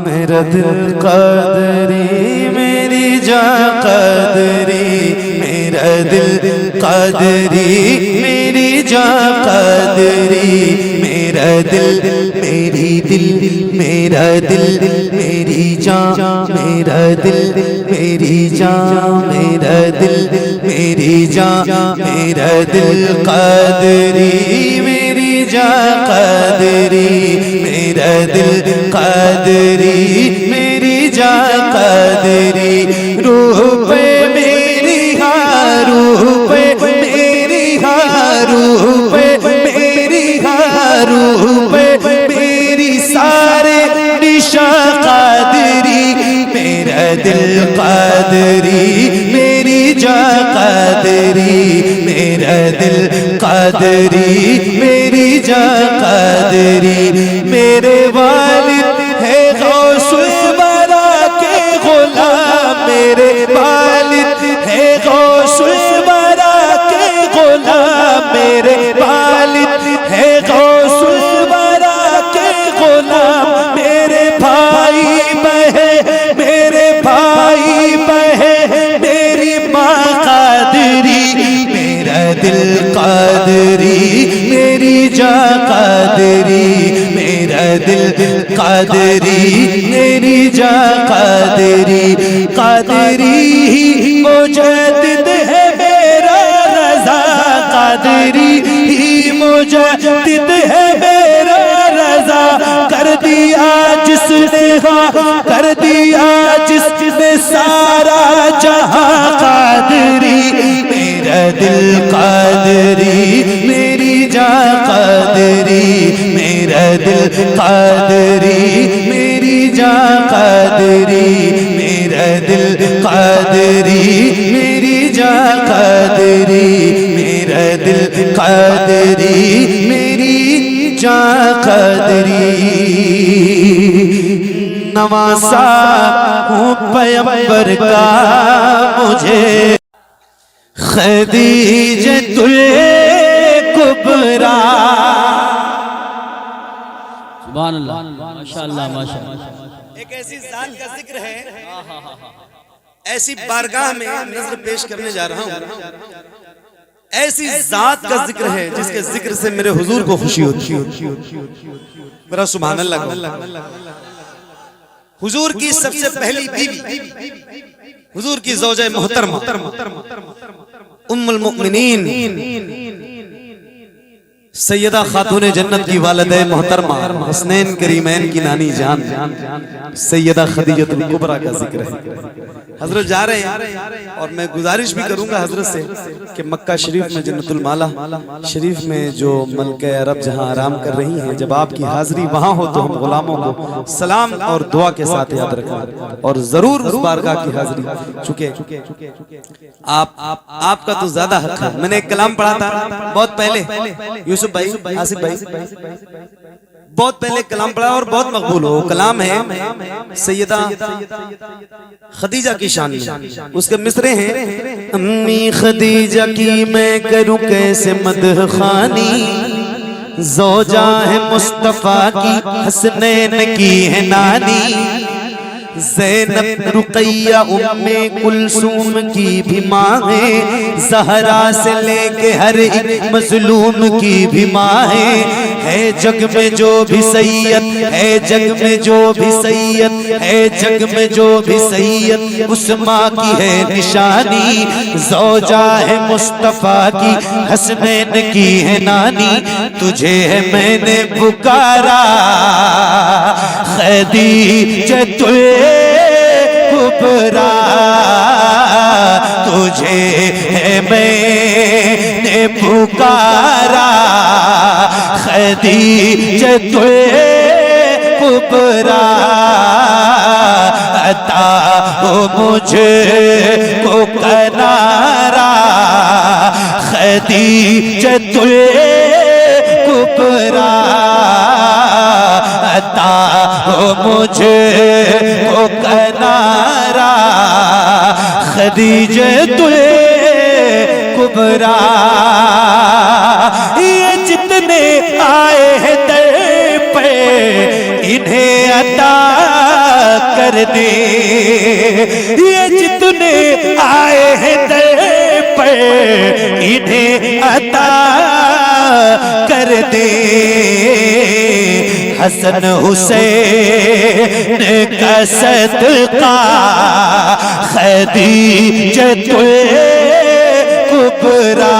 मेरा दिल क़ादरी, मेरी जान क़ादरी, मेरा दिल क़ादरी, मेरी जान क़ादरी, मेरा दिल मेरी दिल, मेरा दिल मेरी जान, मेरा दिल मेरी जान, मेरा दिल मेरी जान, मेरा दिल क़ादरी, मेरी जान क़ादरी, मेरा दिल क़ादरी, मेरी जान क़ादरी। रूह पे मेरी हाँ, रूह पे मेरी हाँ, रूह पे मेरी हाँ, रूह पे मेरी सारे निशान क़ादरी, मेरा दिल क़ादरी, मेरी जान क़ादरी, मेरा दिल क़ादरी, मेरी जान क़ादरी। मेरे वालिद है गौसुल बरा के गुलाम, मेरे वालिद है गौसुल बरा के गुलाम, मेरे वालिद है गौसुल बरा के गुलाम। मेरे भाई बहन, मेरे भाई बहन, मेरी माँ क़ादरी, मेरा दिल क़ादरी, मेरी जान क़ादरी, मेरा दिल क़ादरी, मेरी जान क़ादरी। क़ादरी मुजद्दिद है मेरा रज़ा, क़ादरी मुजद्दिद है मेरा रज़ा। कर दिया जिसने हाँ, कर दिया जिसने सारा जहां क़ादरी, मेरा दिल क़ादरी, मेरी जान क़ादरी, मेरा दिल क़ादरी, मेरी जान क़ादरी, मेरा दिल क़ादरी, मेरी जान क़ादरी, मेरा दिल क़ादरी, मेरी जान क़ादरी। नवासा हूँ पैगंबर का मुझे खदीजतुल कुबरा। सुभान अल्लाह, माशाअल्लाह माशाअल्लाह। एक ऐसी जात का जिक्र है, ऐसी बारगाह में नज़र पेश करने जा रहा हूँ, ऐसी जात का जिक्र है जिसके जिक्र से मेरे हुजूर को खुशी होती है। मेरा सुभान अल्लाह। हुजूर की सबसे पहली बीवी, हुजूर की ज़ौजा मोहतरमा उम्मुल मुमिनीन सैयदा खातून जन्नत की वालिदा मोहतरमा हसनैन करीमैन की नानी जान सैयदा खदीजतुल कुबरा का जिक्र है। हजरत जा रहे हैं और मैं गुजारिश भी करूंगा हजरत से कि मक्का शरीफ में जन्नतुल माला शरीफ में जो मलके अरब जहां आराम कर रही हैं, जब आपकी हाजिरी वहां हो तो हम गुलामों को सलाम और दुआ के साथ याद रखें और जरूर उस बारगाह की हाजिरी, चुके आपका तो ज्यादा हक है। मैंने एक कलाम पढ़ा था बहुत पहले, यूसुफ भाई, आसिफ भाई, बहुत पहले कलाम पढ़ा और बहुत मकबूल हो। कलाम है सैयदा खदीजा की शान में, उसके मिसरे हैं, अम्मी खदीजा की मैं करूं कैसे मदह खानी, ज़ौजा है मुस्तफा की हसनैन की है नानी, ज़ैनब रुक़ैया उम्मे कुलसूम की भी माँ है, ज़हरा से लेके हर एक मज़लूम की भी माँ है जग में जो भी सैयद, है जग में जो भी सैयद, है जग में जो भी सैयद, उस माँ की है निशानी, ज़ौजा है मुस्तफा की हसनैन की है नानी, तुझे है मैंने पुकारा खदीजतुल कुबरा, तुझे है मैंने पुकारा खदीजतुल कुबरा, अता हो मुझे को किनारा खदीजतुल कुबरा, अता हो मुझे को किनारा खदीजतुल कुबरा। ये जितने आए हैं दर पे इन्हें अता कर दे, ये जितने आए हैं दर पे इन्हें अता कर दे, हसन हुसैन का सदका खदीजतुल कुबरा,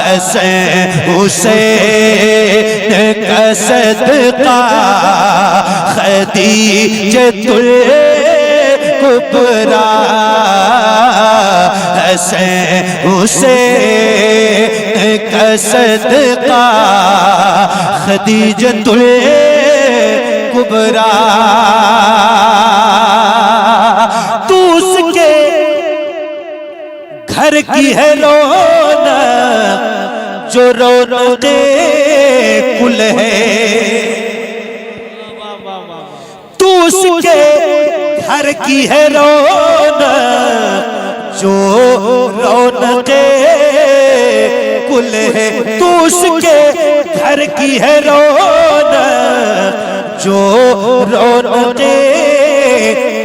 हसन हुसैन का सदका खदीजतुल कुबरा, हसन हुसैन का सदका खदीजतुल कुबरा। तू उसके घर की है रौनक जो रौनके कुल है, तू उसके घर की है रौनक जो रौनके कुल है, तू उसके घर की है रौनक जो रौनके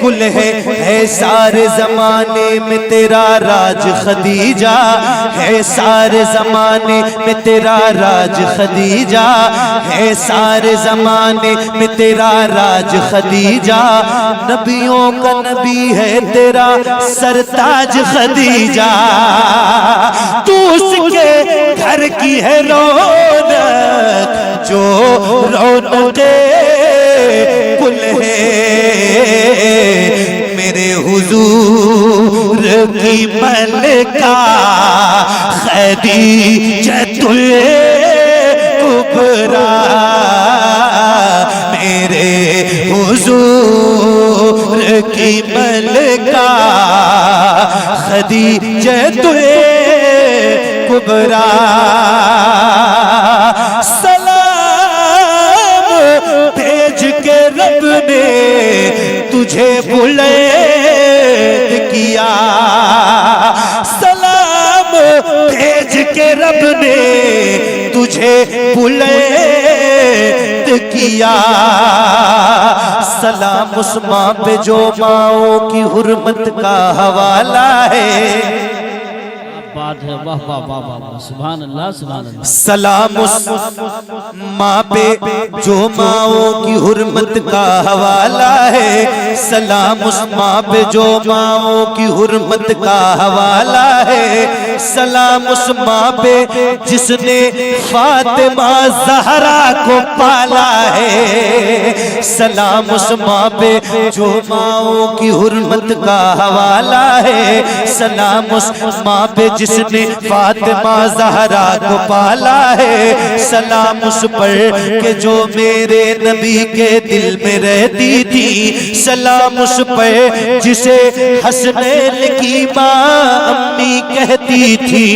कुल है सारे जमाने में तेरा राज खदीजा, है सारे जमाने में तेरा राज खदीजा, है सारे जमाने में तेरा राज खदीजा, नबियों का नबी है तेरा सरताज खदीजा, तू उसके घर की है रौनक जो रौनके कुल है, मेरे हुजूर की मलका खदीजतुल कुबरा, मेरे हुजूर की मलका खदीजतुल कुबरा। सलाम भेज के रब ने रब ने तुझे बुलंद किया। सलाम उस माँ पे जो माँओं की हुर्मत का हवाला है। बात है, वाह वाह वाह वाह वाह, सुभान अल्लाह सुभान अल्लाह। सलाम उस माँ पे जो माँओं की हुर्मत का हवाला है। सलाम उस माँ पे जो माँओं की हुर्मत का हवाला है। सलाम उस माँ पे जिसने फातिमा ज़हरा को पाला है। सलाम उस माँ पे जो माँओं की हुर्मत का हवाला है। सलाम उस माँ पे जिसने फातिमा ज़हरा को पाला है। सलाम उस पर के जो मेरे नबी के दिल में रहती थी। सलाम उस पर जिसे हसनैन की माँ अम्मी कहती थी।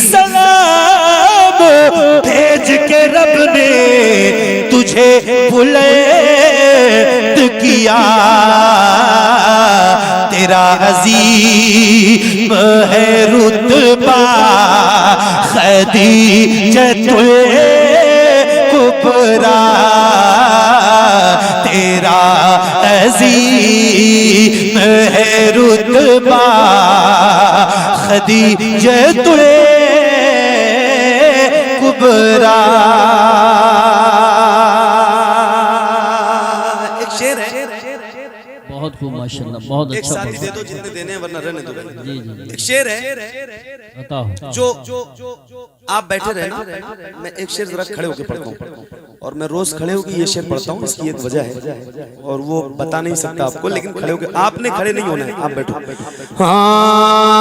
सलाम भेज के रब ने तुझे बुलंद किया। तेरा अजीम है रुतबा खदीजतुल कुबरा। तेरा अजीम है रुतबा खदीजतुल कुबरा। एक शेर है, बहुत खूब माशाल्लाह, बहुत एक अच्छा साथी पढ़ा। दे दो जितने देने हैं, वरना रहने दो। जी जी एक शेर है, बताओ। जो आप बैठे रहे ना, मैं एक शेर जरा खड़े होकर पढ़ता हूँ। और मैं रोज खड़े होकर ये शेर पढ़ता हूँ, इसकी एक वजह है और वो बता नहीं सकता आपको, लेकिन खड़े होकर आपने खड़े नहीं होना है, आप बैठो। हाँ,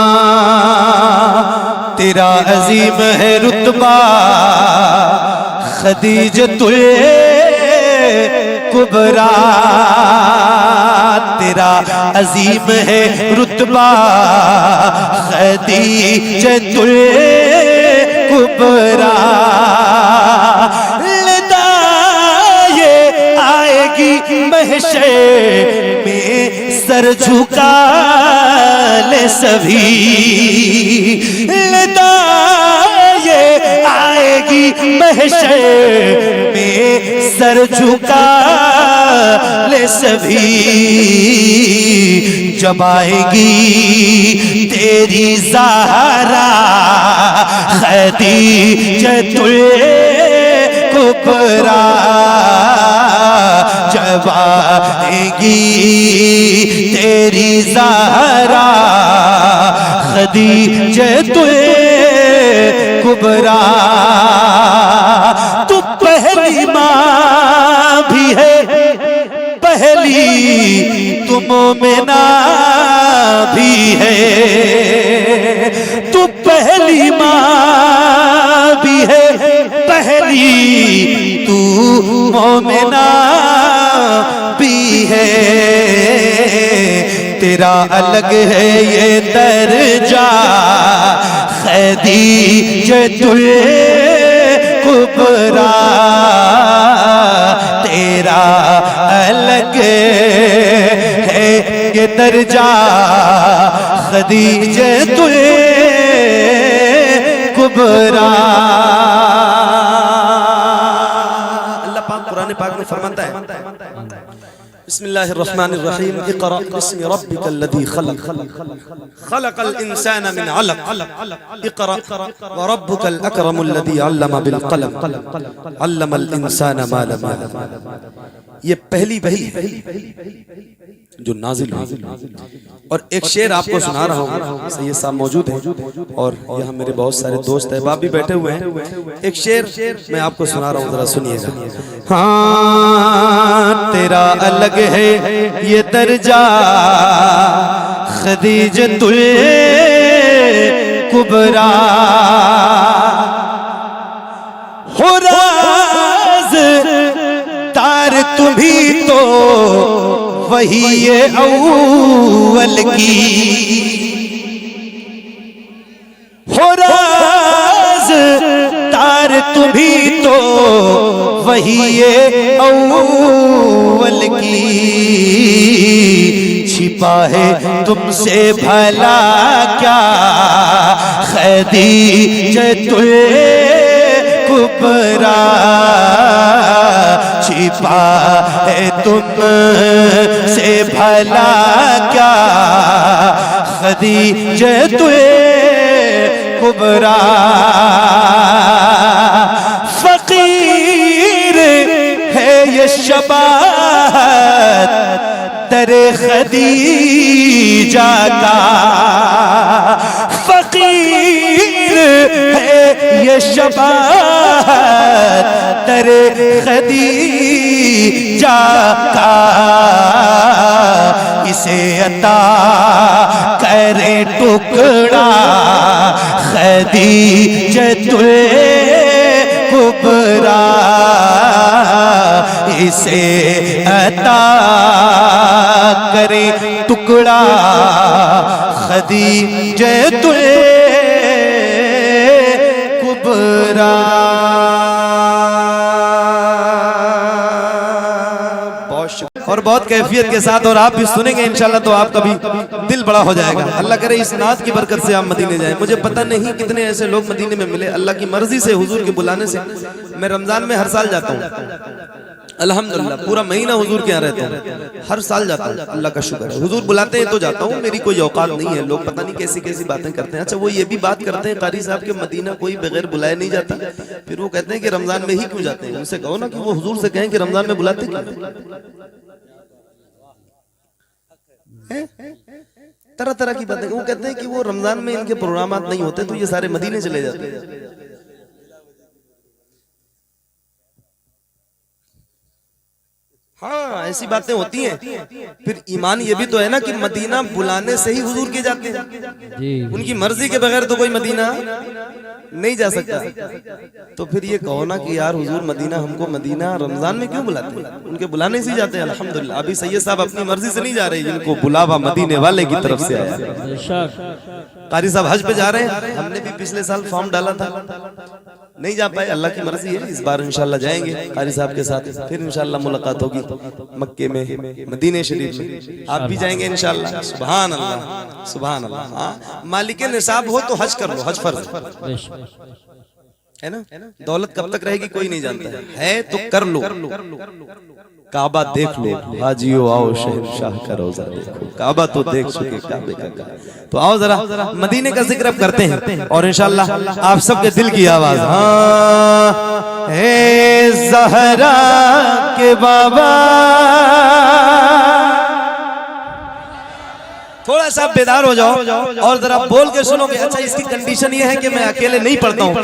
तेरा अजीम है रुतबा खदीजतुल कुबरा। तेरा अजीम है रुतबा खदीजतुल कुबरा। लदाए आएगी महशर में सर झुका ले सभी। लदाए आएगी महशर में सर झुका ले सभी। जब आएगी तेरी ज़हरा खदीजतुल कुबरा। जब आएगी तेरी ज़हरा खदीजतुल कुबरा। तू पहली माँ भी है, पहली तू मोमिना भी है। तू पहली माँ भी है, पहली तू मोमिना भी है। तेरा अलग है ये दर्जा खदीजतुल कुबरा। तेरा अलग है ये दर्जा खदीजतुल कुबरा। अल्लाह पाक कुरान पाक में फरमाता है, बिस्मिल्लाहिर्रहमानिर्रहीम, इक़रा बिस्मि रब्बिकल्लज़ी खलक़, खलक़ल इंसाना मिन अलक़, इक़रा व रब्बुकल अकरमुल्लज़ी अल्लमा बिल क़लम, अल्लमल इंसाना मा लम यअलम। ये पहली वही है जो नाजिल हुई। और एक शेर आपको सुना रहा हूँ, सैयद साहब मौजूद हैं और यहाँ मेरे बहुत सारे दोस्त अहबाब भी बैठे हुए हैं। एक शेर मैं आपको सुना रहा हूँ, जरा सुनिएगा। हाँ, तेरा अलग है ये दर्जा खदीजतुल कुबरा। हो राज तार तुम्ही तो वही ये अव्वल की। हो राज तार तुम्ही तो वही ये अव्वल की। छिपा है तुमसे भला क्या खदीजतुल कुबरा, छिपा है तुमसे भला क्या खदीजतुल कुबरा। फकीर है ये शबात दरे खदीजा का, फकीर है ये शबात दरे खदीजा का। इसे अता करे टुकड़ा खदीजतुल कुबरा, इसे अता करे टुकड़ा खदीजतुल कुबरा। और बहुत कैफियत के साथ, और आप भी सुनेंगे इंशाल्लाह तो आपका भी दिल बड़ा हो जाएगा। अल्लाह करे इस नात की बरकत से आप मदीने जाएं। मुझे पता नहीं कितने ऐसे लोग मदीने में मिले, अल्लाह की मर्जी से हुजूर के बुलाने से। मैं रमजान में हर साल जाता हूँ, अल्हम्दुलिल्लाह पूरा महीना हुजूर के यहाँ रहता हूँ, हर साल जाता हूँ, अल्लाह का शुक्र है। हुजूर बुलाते हैं तो जाता हूँ, मेरी कोई औकात नहीं है। लोग पता नहीं कैसी कैसी बातें करते हैं। अच्छा वो ये भी बात करते हैं कारी साहब के मदीना कोई बगैर बुलाए नहीं जाता, फिर वो कहते हैं कि रमजान में ही क्यों जाते हैं। उनसे कहो ना कि वो हुजूर से कहें कि रमजान में बुलाते क्यों। तरह तरह की बातें। वो कहते हैं कि वो रमजान में इनके प्रोग्राम नहीं होते तो ये सारे मदीने चले जाते हैं। हाँ ऐसी बातें होती हैं। फिर ईमान ये भी तो है ना कि मदीना बुलाने से ही हुजूर के जाते हैं, उनकी मर्जी के बगैर तो कोई मदीना नहीं जा सकता। तो फिर ये कहो ना कि यार हुजूर मदीना, हमको मदीना रमजान में क्यों बुलाते हैं, उनके बुलाने से ही जाते हैं। अल्हम्दुलिल्लाह अभी सैयद साहब अपनी मर्जी से नहीं जा रहे, जिनको बुलावा मदीने वाले की तरफ से आया। कारी साहब हज पे जा रहे हैं, हमने भी पिछले साल फॉर्म डाला था, नहीं जा पाए, अल्लाह की मर्जी है। इस बार इंशाल्लाह जाएंगे कारी साहब के साथ, फिर इंशाल्लाह मुलाकात होगी मक्के में, मदीने शरीफ में। आप भी जाएंगे इंशाल्लाह। सुभान अल्लाह सुभान अल्लाह। हाँ मालिके निसाब हो तो हज कर लो, हज फर्ज है ना। दौलत कब तक रहेगी कोई नहीं जानता है, तो कर लो। काबा देख लो, हाजियो आओ शहंशाह का रोजा देखो। काबा तो देख चुके, काबे का तो आओ जरा मदीने का जिक्र अब करते हैं और इंशाल्लाह आप सबके दिल की आवाज। हाँ हे ज़हरा के बाबा, थोड़ा सा बेदार हो जाओ और जरा बोल के सुनोगे। अच्छा इसकी कंडीशन ये है कि मैं अकेले नहीं पढ़ता हूँ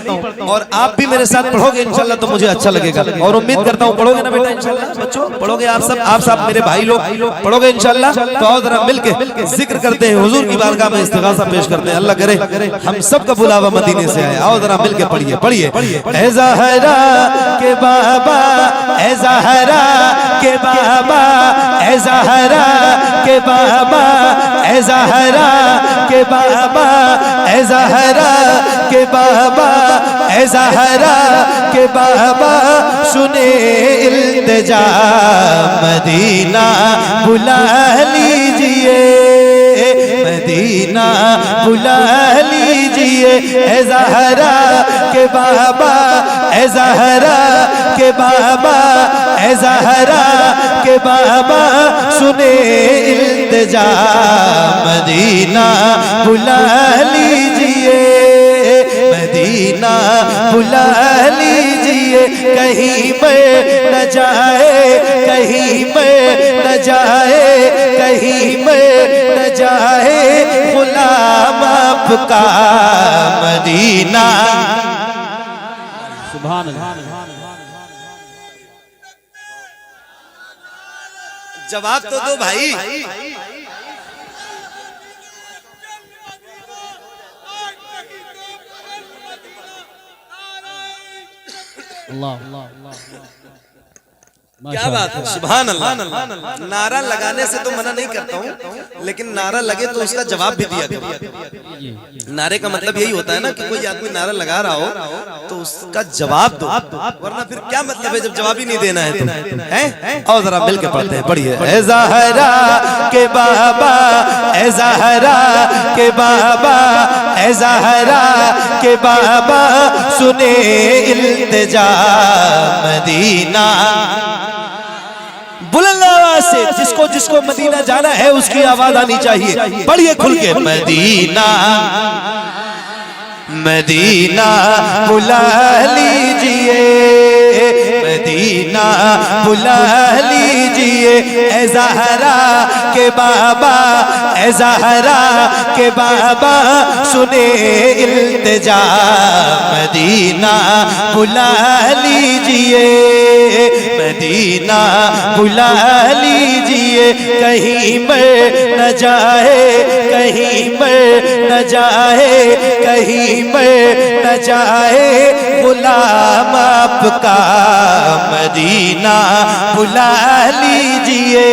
और आप भी मेरे साथ पढ़ोगे इंशाल्लाह तो मुझे अच्छा लगेगा। और उम्मीद करता हूँ पढ़ोगे ना बेटा इंशाल्लाह। बच्चों पढ़ोगे आप सब मेरे भाई लोग पढ़ोगे इंशाल्लाह। तो आओ जरा मिलके जिक्र करते हैं, हुजूर की बारगाह में इस्तिग़ासा पेश करते हैं। अल्लाह करे हम सबका बुलावा मदीने से आए। आओ जरा मिलके पढ़िए पढ़िए। ऐ ज़हरा के बाबा, ऐ ज़हरा के बाबा, ऐ ज़हरा के बाबा, ऐ ज़हरा के बाबा, ऐ ज़हरा के बाबा, ऐ ज़हरा के बाबा, सुने इल्तिजा मदीना बुला लीजिए, मदीना बुला लीजिए। ऐ ज़हरा के बाबा, ऐ ज़हरा के बाबा, ऐ ज़हरा के बाबा, सुने इल्तिजा मदीना बुला लीजिए, मदीना बुला लीजिए। कहीं मैं न जाए, कहीं मैं न जाए, कहीं मैं न जाए गुलाम आपका मदीना। सुभान अल्लाह। जवाब तो दो भाई। अल्लाह क्या बात है, सुभान अल्लाह। नारा लगाने से तो मना नहीं करता हूँ, लेकिन नारा लगे तो उसका जवाब भी दिया करो। नारे का मतलब यही होता है ना कि कोई आदमी नारा लगा रहा हो तो उसका जवाब दो, वरना फिर क्या मतलब है जब जवाब ही नहीं देना है तो, हैं? और जरा मिल के पढ़ते हैं, पढ़िए। ए ज़हरा के बाबा, ए ज़हरा के बाबा, ए ज़हरा के बाबा, सुने इल्तिजा मदीना। बुलंद आवाज से जिसको जिसको मदीना जाना है उसकी आवाज आनी चाहिए। पढ़िए खुल के। मदीना मदीना बुला लीजिए, मदीना बुला लीजिए, ए ज़हरा के बाबा, ए ज़हरा के बाबा, सुने इल्तिजा मदीना बुला लीजिए, मदीना बुला लीजिए। कहीं मर न जाए, कहीं मर न जाए, कहीं मर न जाए गुलाम आपका, मदीना बुला लीजिए,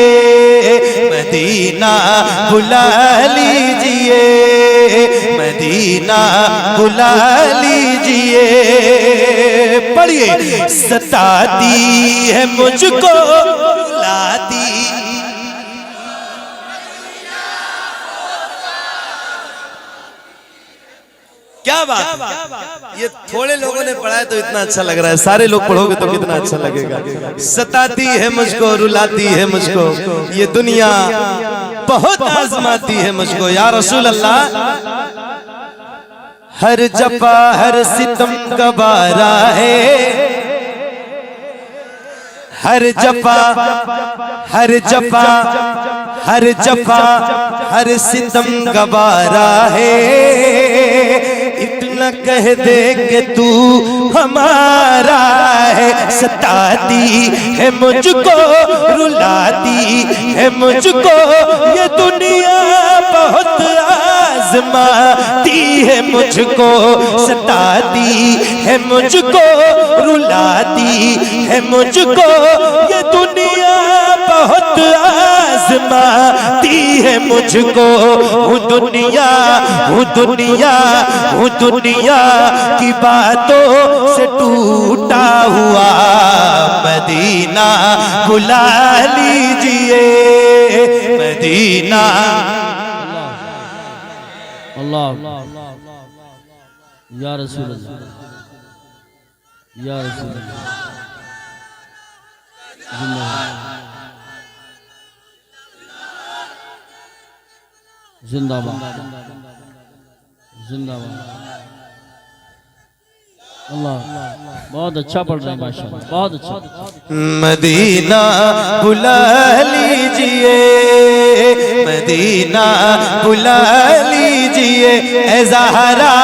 मदीना बुला लीजिए, मदीना बुला लीजिए। पढ़िए। सताती है मुझको रुलाती, क्या बात है? ये थोड़े लोगों ने पढ़ा है तो इतना अच्छा लग रहा है, सारे लोग पढ़ोगे तो कितना अच्छा लगेगा। सताती है मुझको, रुलाती है मुझको, ये दुनिया बहुत आजमाती है मुझको, या रसूल अल्लाह। हर जफा हर सितम गवारा है, हर जफा हर जफा हर जफा हर सितम गवारा है। इतना कह दे कि तू हमारा है। सताती है मुझको, रुलाती है मुझको, ये दुनिया बहुत आजमाती है मुझको। सताती है मुझको, रुलाती है मुझको, ये दुनिया बहुत आजमाती है मुझको। हूँ दुनिया, हूँ दुनिया, हूँ दुनिया की बातों से टूटा हुआ, मदीना बुला लीजिए, मदीना। अल्लाह या रसूल अल्लाह, या रसूल अल्लाह, जिंदाबाद जिंदाबाद। अल्लाह बहुत अच्छा पढ़ रहे हैं माशाअल्लाह, बहुत अच्छा। मदीना बुला लीजिए, मदीना बुला लीजिए, ए ज़हरा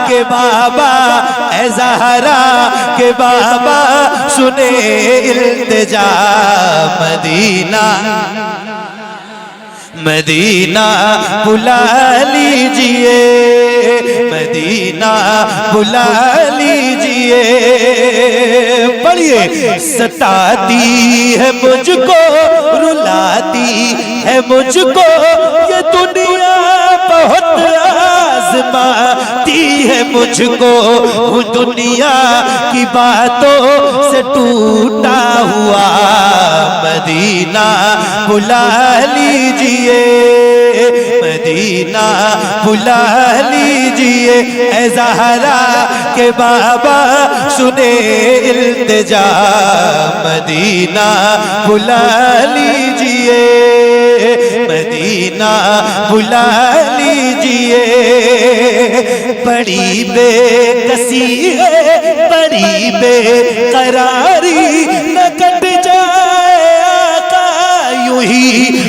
के बाबा, ए ज़हरा के बाबा, सुने इल्तिजा मदीना, मदीना बुला लीजिए, मदीना बुला लीजिए। पढ़िए। सताती है मुझको, रुलाती है मुझको, ये दुनिया बहुत आजमाती है मुझको। वो दुनिया की बातों से टूटा हुआ, मदीना बुला लीजिए, मदीना बुला लीजिए, ए ज़हरा के बाबा, सुने इल्तिजा मदीना बुला लीजिए, मदीना बुला लीजिए। बड़ी बेकसी है, बड़ी बेकरारी, न कट जाए आका यूं ही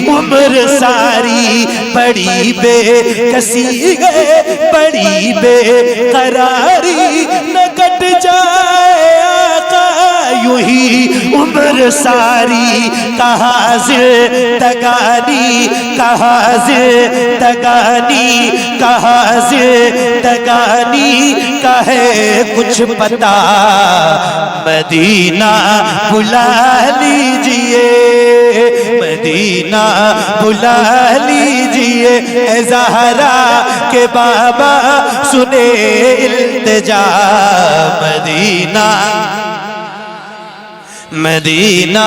उम्र सारी। बड़ी बेकसी है, बड़ी बेकरारी, न कट जाए आका यूं ही उम्र सारी कहा जिंदगानी कहा जिंदगानी कहा जिंदगानी कहे कुछ पता मदीना बुला लीजिए मदीना बुला लीजिए ए ज़हरा के बाबा सुने इल्तिजा मदीना मदीना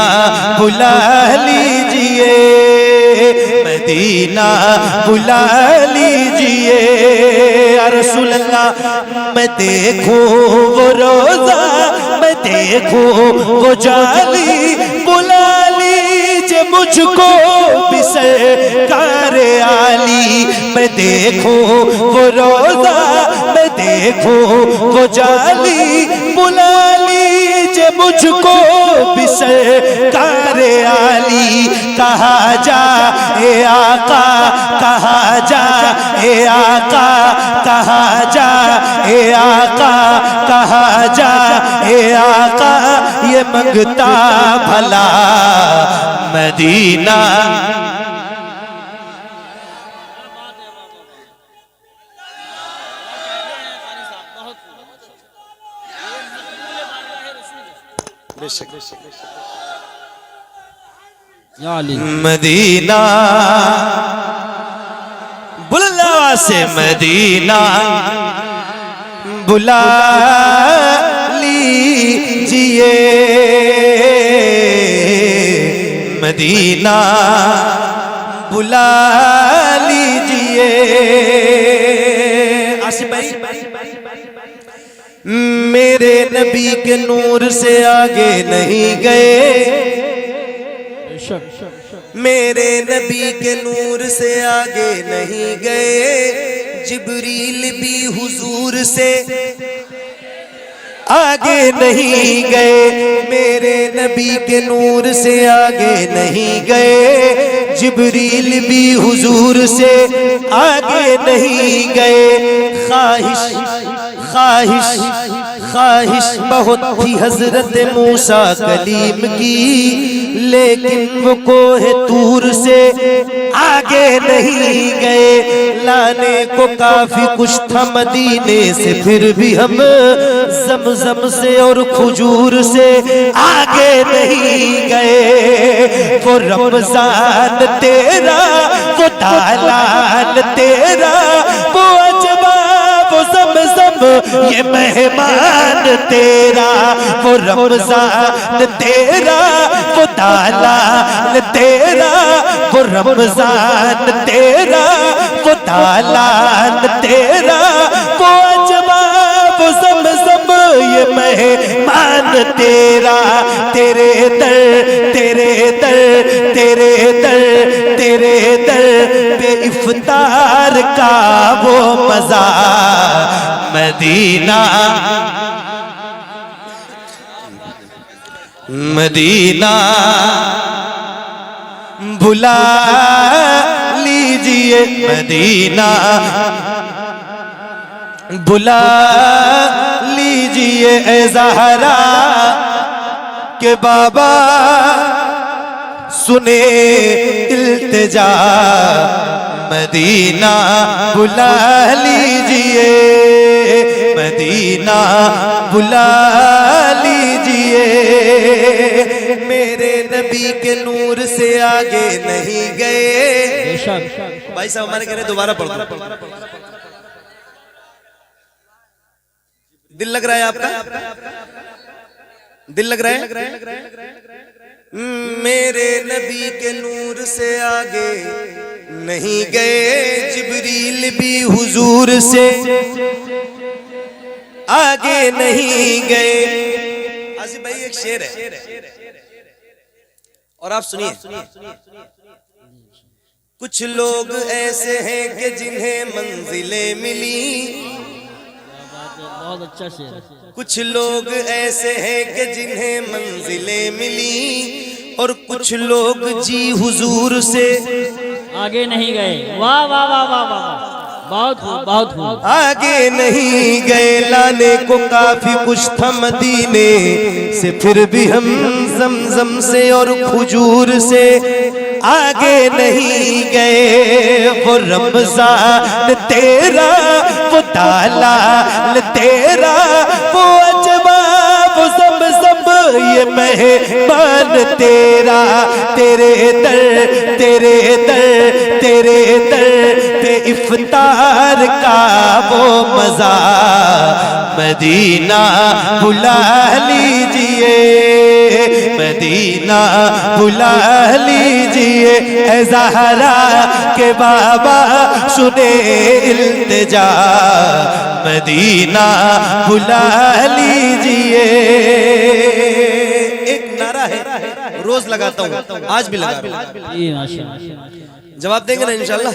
बुला लीजिए मदीना बुला लीजिए या रसूल अल्लाह मैं देखूं वो रोज़ा मैं देखूं वो जाली बुला लीजिए मुझको भी सरकार आली मैं देखूं वो रोज़ा मैं देखूं वो जाली बुला लीजिए मुझको भी सरकार आली कहा जा ए आका कहा जा ए आका कहा जा ए आका कहा जा ए आका ये मंगता भला मदीना मदीना बुला से मदीना बुला लीजिए मदीना बुला लीजिए आसिफ भाई मेरे नबी के नूर से आगे नहीं गए मेरे नबी के नूर से आगे नहीं गए जिब्रील भी हुजूर से आगे नहीं गए मेरे नबी के नूर से आगे नहीं गए जिब्रील भी हुजूर से आगे नहीं गए ख्वाहिश ख्वाहिश ख्वाहिश बहुत थी हजरत मूसा कलीम की लेकिन वो कोहे तूर से आगे नहीं गए लाने को काफी कुछ था मदीने से फिर भी हम ज़मज़म से और खजूर से आगे नहीं गए वो रमज़ान तेरा वो दालान तेरा वो अजबा वो ज़मज़म ये मेहमान तेरा वो रमज़ान तेरा वो दालान तेरा वो रमज़ान तेरा वो दालान तेरा वो अजबा वो ज़मज़म ये मेहमान तेरा तेरे दर तेरे दर तेरे दर तेरे दर पे इफ्तार का वो मज़ा मदीना मदीना बुला लीजिए मदीना बुला लीजिए ए ज़हरा के बाबा सुने इल्तिजा मदीना बुला लीजिए मदीना बुला लीजिए मेरे नबी के नूर से आगे नहीं गए भाई साहब हमारे कह रहे दोबारा पढ़ दो दिल लग रहा है आपका दिल लग रहा है मेरे नबी के नूर से आगे नहीं गए जिब्रील भी हुजूर से आगे नहीं गए आसिफ भाई एक शेर है और आप सुनिए कुछ लोग ऐसे हैं कि जिन्हें मंजिलें मिली बहुत अच्छा शेर कुछ लोग ऐसे हैं कि जिन्हें मंजिलें मिली और कुछ लोग जी हुजूर से आगे नहीं गए वाह वाह वाह वाह वाह बहुत खूब, बहुत खूब। आगे नहीं गए लाने को काफी कुछ था मदीने से, फिर भी हम जमजम से और खजूर से आगे नहीं गए। वो रमजान तेरा, वो तालाल तेरा, वो अजमा, वो ज़म-ज़म, ये मेहमान तेरा। तेरे दर, तेरे दर, तेरे दर पे इफ्तार का वो मजा मदीना बुला लीजिए, मदीना बुला लीजिए। ऐ ज़हरा के बाबा सुने इल्तिजा, मदीना बुला लीजिए। एक नारा है, रोज लगाता हूँ, आज भी लगा रहा हूँ। जी माशाल्लाह। जवाब देंगे ना इंशाल्लाह?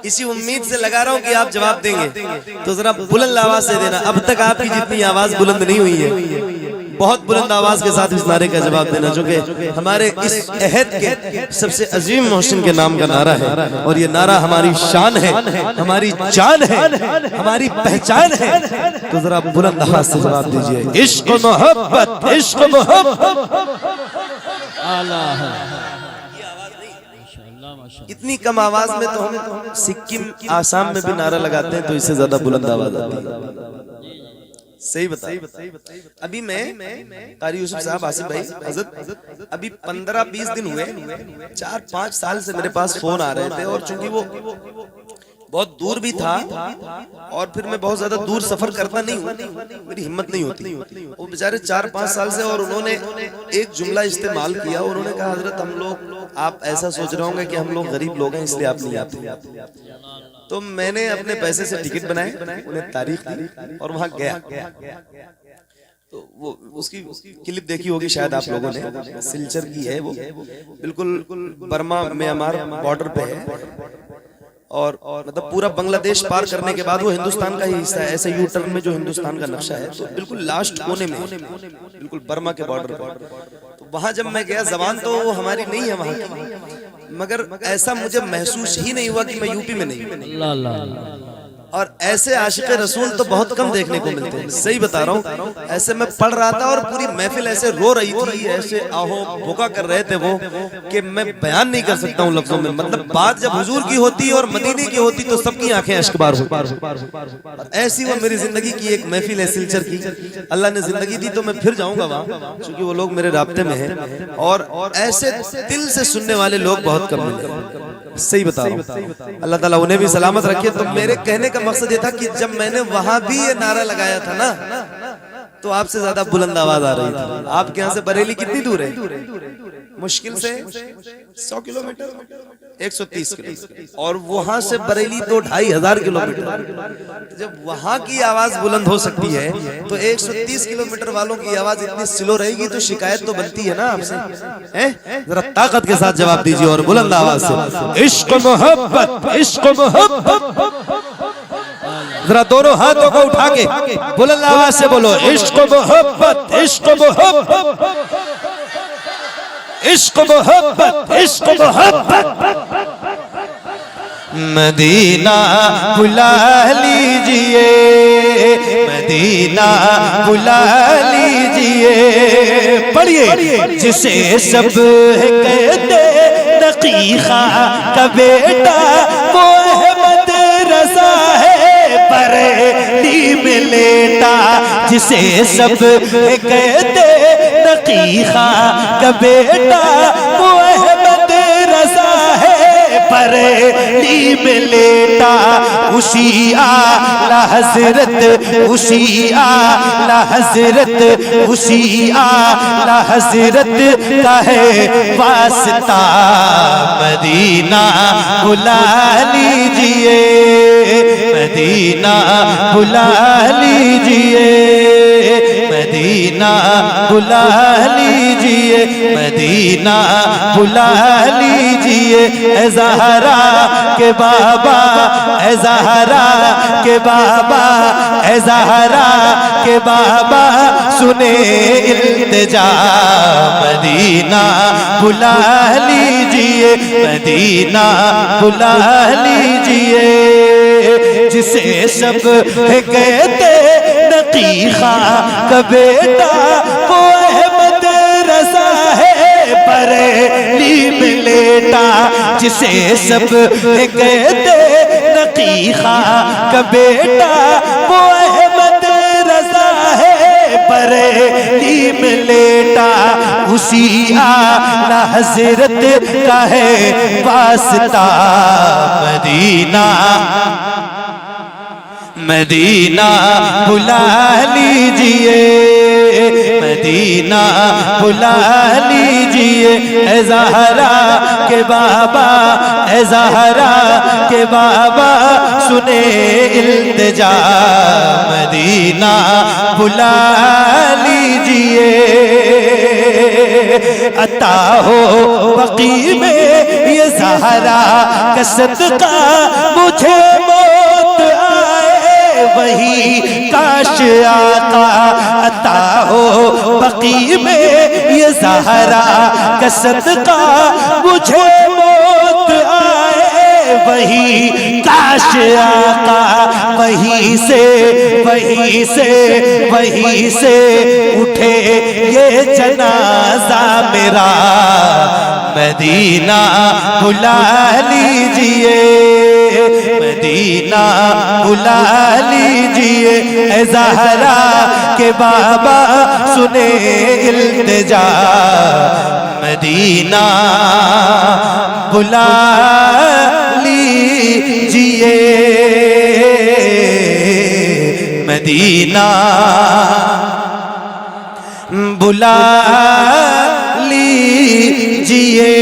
इसी उम्मीद से लगा रहा हूँ कि आप जवाब देंगे, तो जरा बुलंद आवाज से देना। अब तक आपकी जितनी आवाज बुलंद नहीं हुई है, बहुत बुलंद आवाज के साथ इस नारे का जवाब देना, जो कि हमारे इस अहद के सबसे अजीम मोहसिन के नाम का नारा है। और ये नारा हमारी शान है, हमारी जान है, हमारी पहचान है। तो जरा बुलंद आवाज से जवाब दीजिए। इश्क मोहब्बत, इश्क मोहब्बत। इतनी कम आवाज में तो हम सिक्किम आसाम में भी नारा लगाते हैं, तो इससे ज्यादा बुलंद आवाज आती है। सही बता। अभी मैं कारी यूसुफ साहब, आसिफ भाई, हजरत, अभी 15-20 दिन हुए, 4-5 साल से मेरे पास फोन आ रहे थे। और चूंकि वो बहुत दूर भी था और फिर मैं बहुत ज्यादा दूर सफर करता नहीं हूँ, मेरी हिम्मत नहीं होती। वो बेचारे 4-5 साल से, और उन्होंने एक जुमला इस्तेमाल किया। उन्होंने कहा, हजरत हम लोग, आप ऐसा सोच रहे होंगे कि हम लोग गरीब लोग हैं इसलिए आप नहीं आते। तो मैंने अपने पैसे से टिकट बनाए, उन्हें तारीख दी और वहां गया। तो वो उसकी क्लिप देखी होगी शायद आप लोगों ने, सिलचर की है वो, बिल्कुल बर्मा म्यांमार बॉर्डर पे है। और मतलब पूरा बांग्लादेश पार करने के बाद वो हिंदुस्तान का ही हिस्सा है। ऐसे यू टर्न में जो हिंदुस्तान का नक्शा है, तो बिल्कुल लास्ट कोने में, बिल्कुल बर्मा के बॉर्डर पर। तो वहां जब मैं गया, जबान तो वो हमारी नहीं है वहां की, मगर ऐसा मुझे महसूस ही नहीं हुआ कि मैं यूपी में नहीं हूं। और ऐसे आशिक रसूल तो बहुत कम देखने को मिलते हैं, सही बता रहा हूँ। ऐसे मैं पढ़ रहा था और पूरी महफिल ऐसे रो रही थी, ऐसे आहो भूखा कर रहे थे वो, कि मैं बयान नहीं कर सकता हूँ लफ्जों में। मतलब बात जब हुजूर की होती और मदीने की होती तो सबकी आंखें अश्कबार होती। ऐसी वो मेरी जिंदगी की एक महफिल है सिलचर की। अल्लाह ने जिंदगी दी तो मैं फिर जाऊंगा वहां, क्योंकि वो लोग मेरे राब्ते में हैं। और ऐसे दिल से सुनने वाले लोग बहुत कम मिले, सही बता रहा हूँ। अल्लाह ताला उन्हें भी सलामत रखे। तो मेरे कहने का मकसद ये था कि जब मैंने वहां भी ये नारा लगाया था ना, तो आपसे ज्यादा बुलंद आवाज आ रही थी। आपके यहाँ से बरेली कितनी दूर है? मुश्किल से 100 किलोमीटर, 130 किलोमीटर, और वहां से बरेली तो 2500 किलोमीटर। जब वहां की आवाज बुलंद हो सकती है, तो 130 किलोमीटर वालों की आवाज इतनी स्लो रहेगी, तो शिकायत तो बनती है ना आपसे। जरा ताकत के साथ जवाब दीजिए और बुलंद आवाज से। इश्क मोहब्बत, इश्क मोहब्बत। जरा दोनों हाथों को उठा के बुलंद आवाज से बोलो, इश्क मोहब्बत, इश्क मोहब्बत, इश्क मोहब्बत, इश्क मोहब्बत। मदीना बुला लीजिए, मदीना बुला लीजिए। पढ़िए। जिसे सब कहते नकीखा का बेटा, वो अहमद रज़ा है बरेली में लेटा। जिसे सब कहते नकीखा का बेटा, वो अहमद रज़ा है बरेली में लेटा। उसी आला हजरत, उसी आला हजरत, उसी आला हजरत का है वास्ता। मदीना बुला लीजिए, मदीना बुला लीजिए, मदीना बुला लीजिए, मदीना बुला लीजिए। ऐ ज़हरा के बाबा, ऐ ज़हरा के बाबा, ऐ ज़हरा के बाबा सुने इल्तिजा। मदीना बुला लीजिए, मदीना बुला लीजिए। जिसे सब कहते नकीखा का बेटा वो अहमद रज़ा है बरेली में लेटा। जिसे सब कहते नकीखा का बेटा वो अहमद रज़ा है बरेली में लेटा। उसी आला हज़रत का है वास्ता, मदीना मदीना बुला लीजिए, मदीना बुला लीजिए। ए ज़हरा के बाबा, ए ज़हरा के बाबा सुने इल्तिजा, मदीना बुला लीजिए। अता हो बकी में ये ज़हरा का सदका मुझे मौत आए वही काश आका। अता हो बकी में ये ज़हरा का सदका मुझे मौत आए वही काश आका। वहीं से उठे ये जनाजा मेरा, मदीना बुला लीजिए, मदीना बुला लीजिए। ए ज़हरा के बाबा सुने इल्तिजा, मदीना बुला लीजिए, मदीना बुला लीजिए।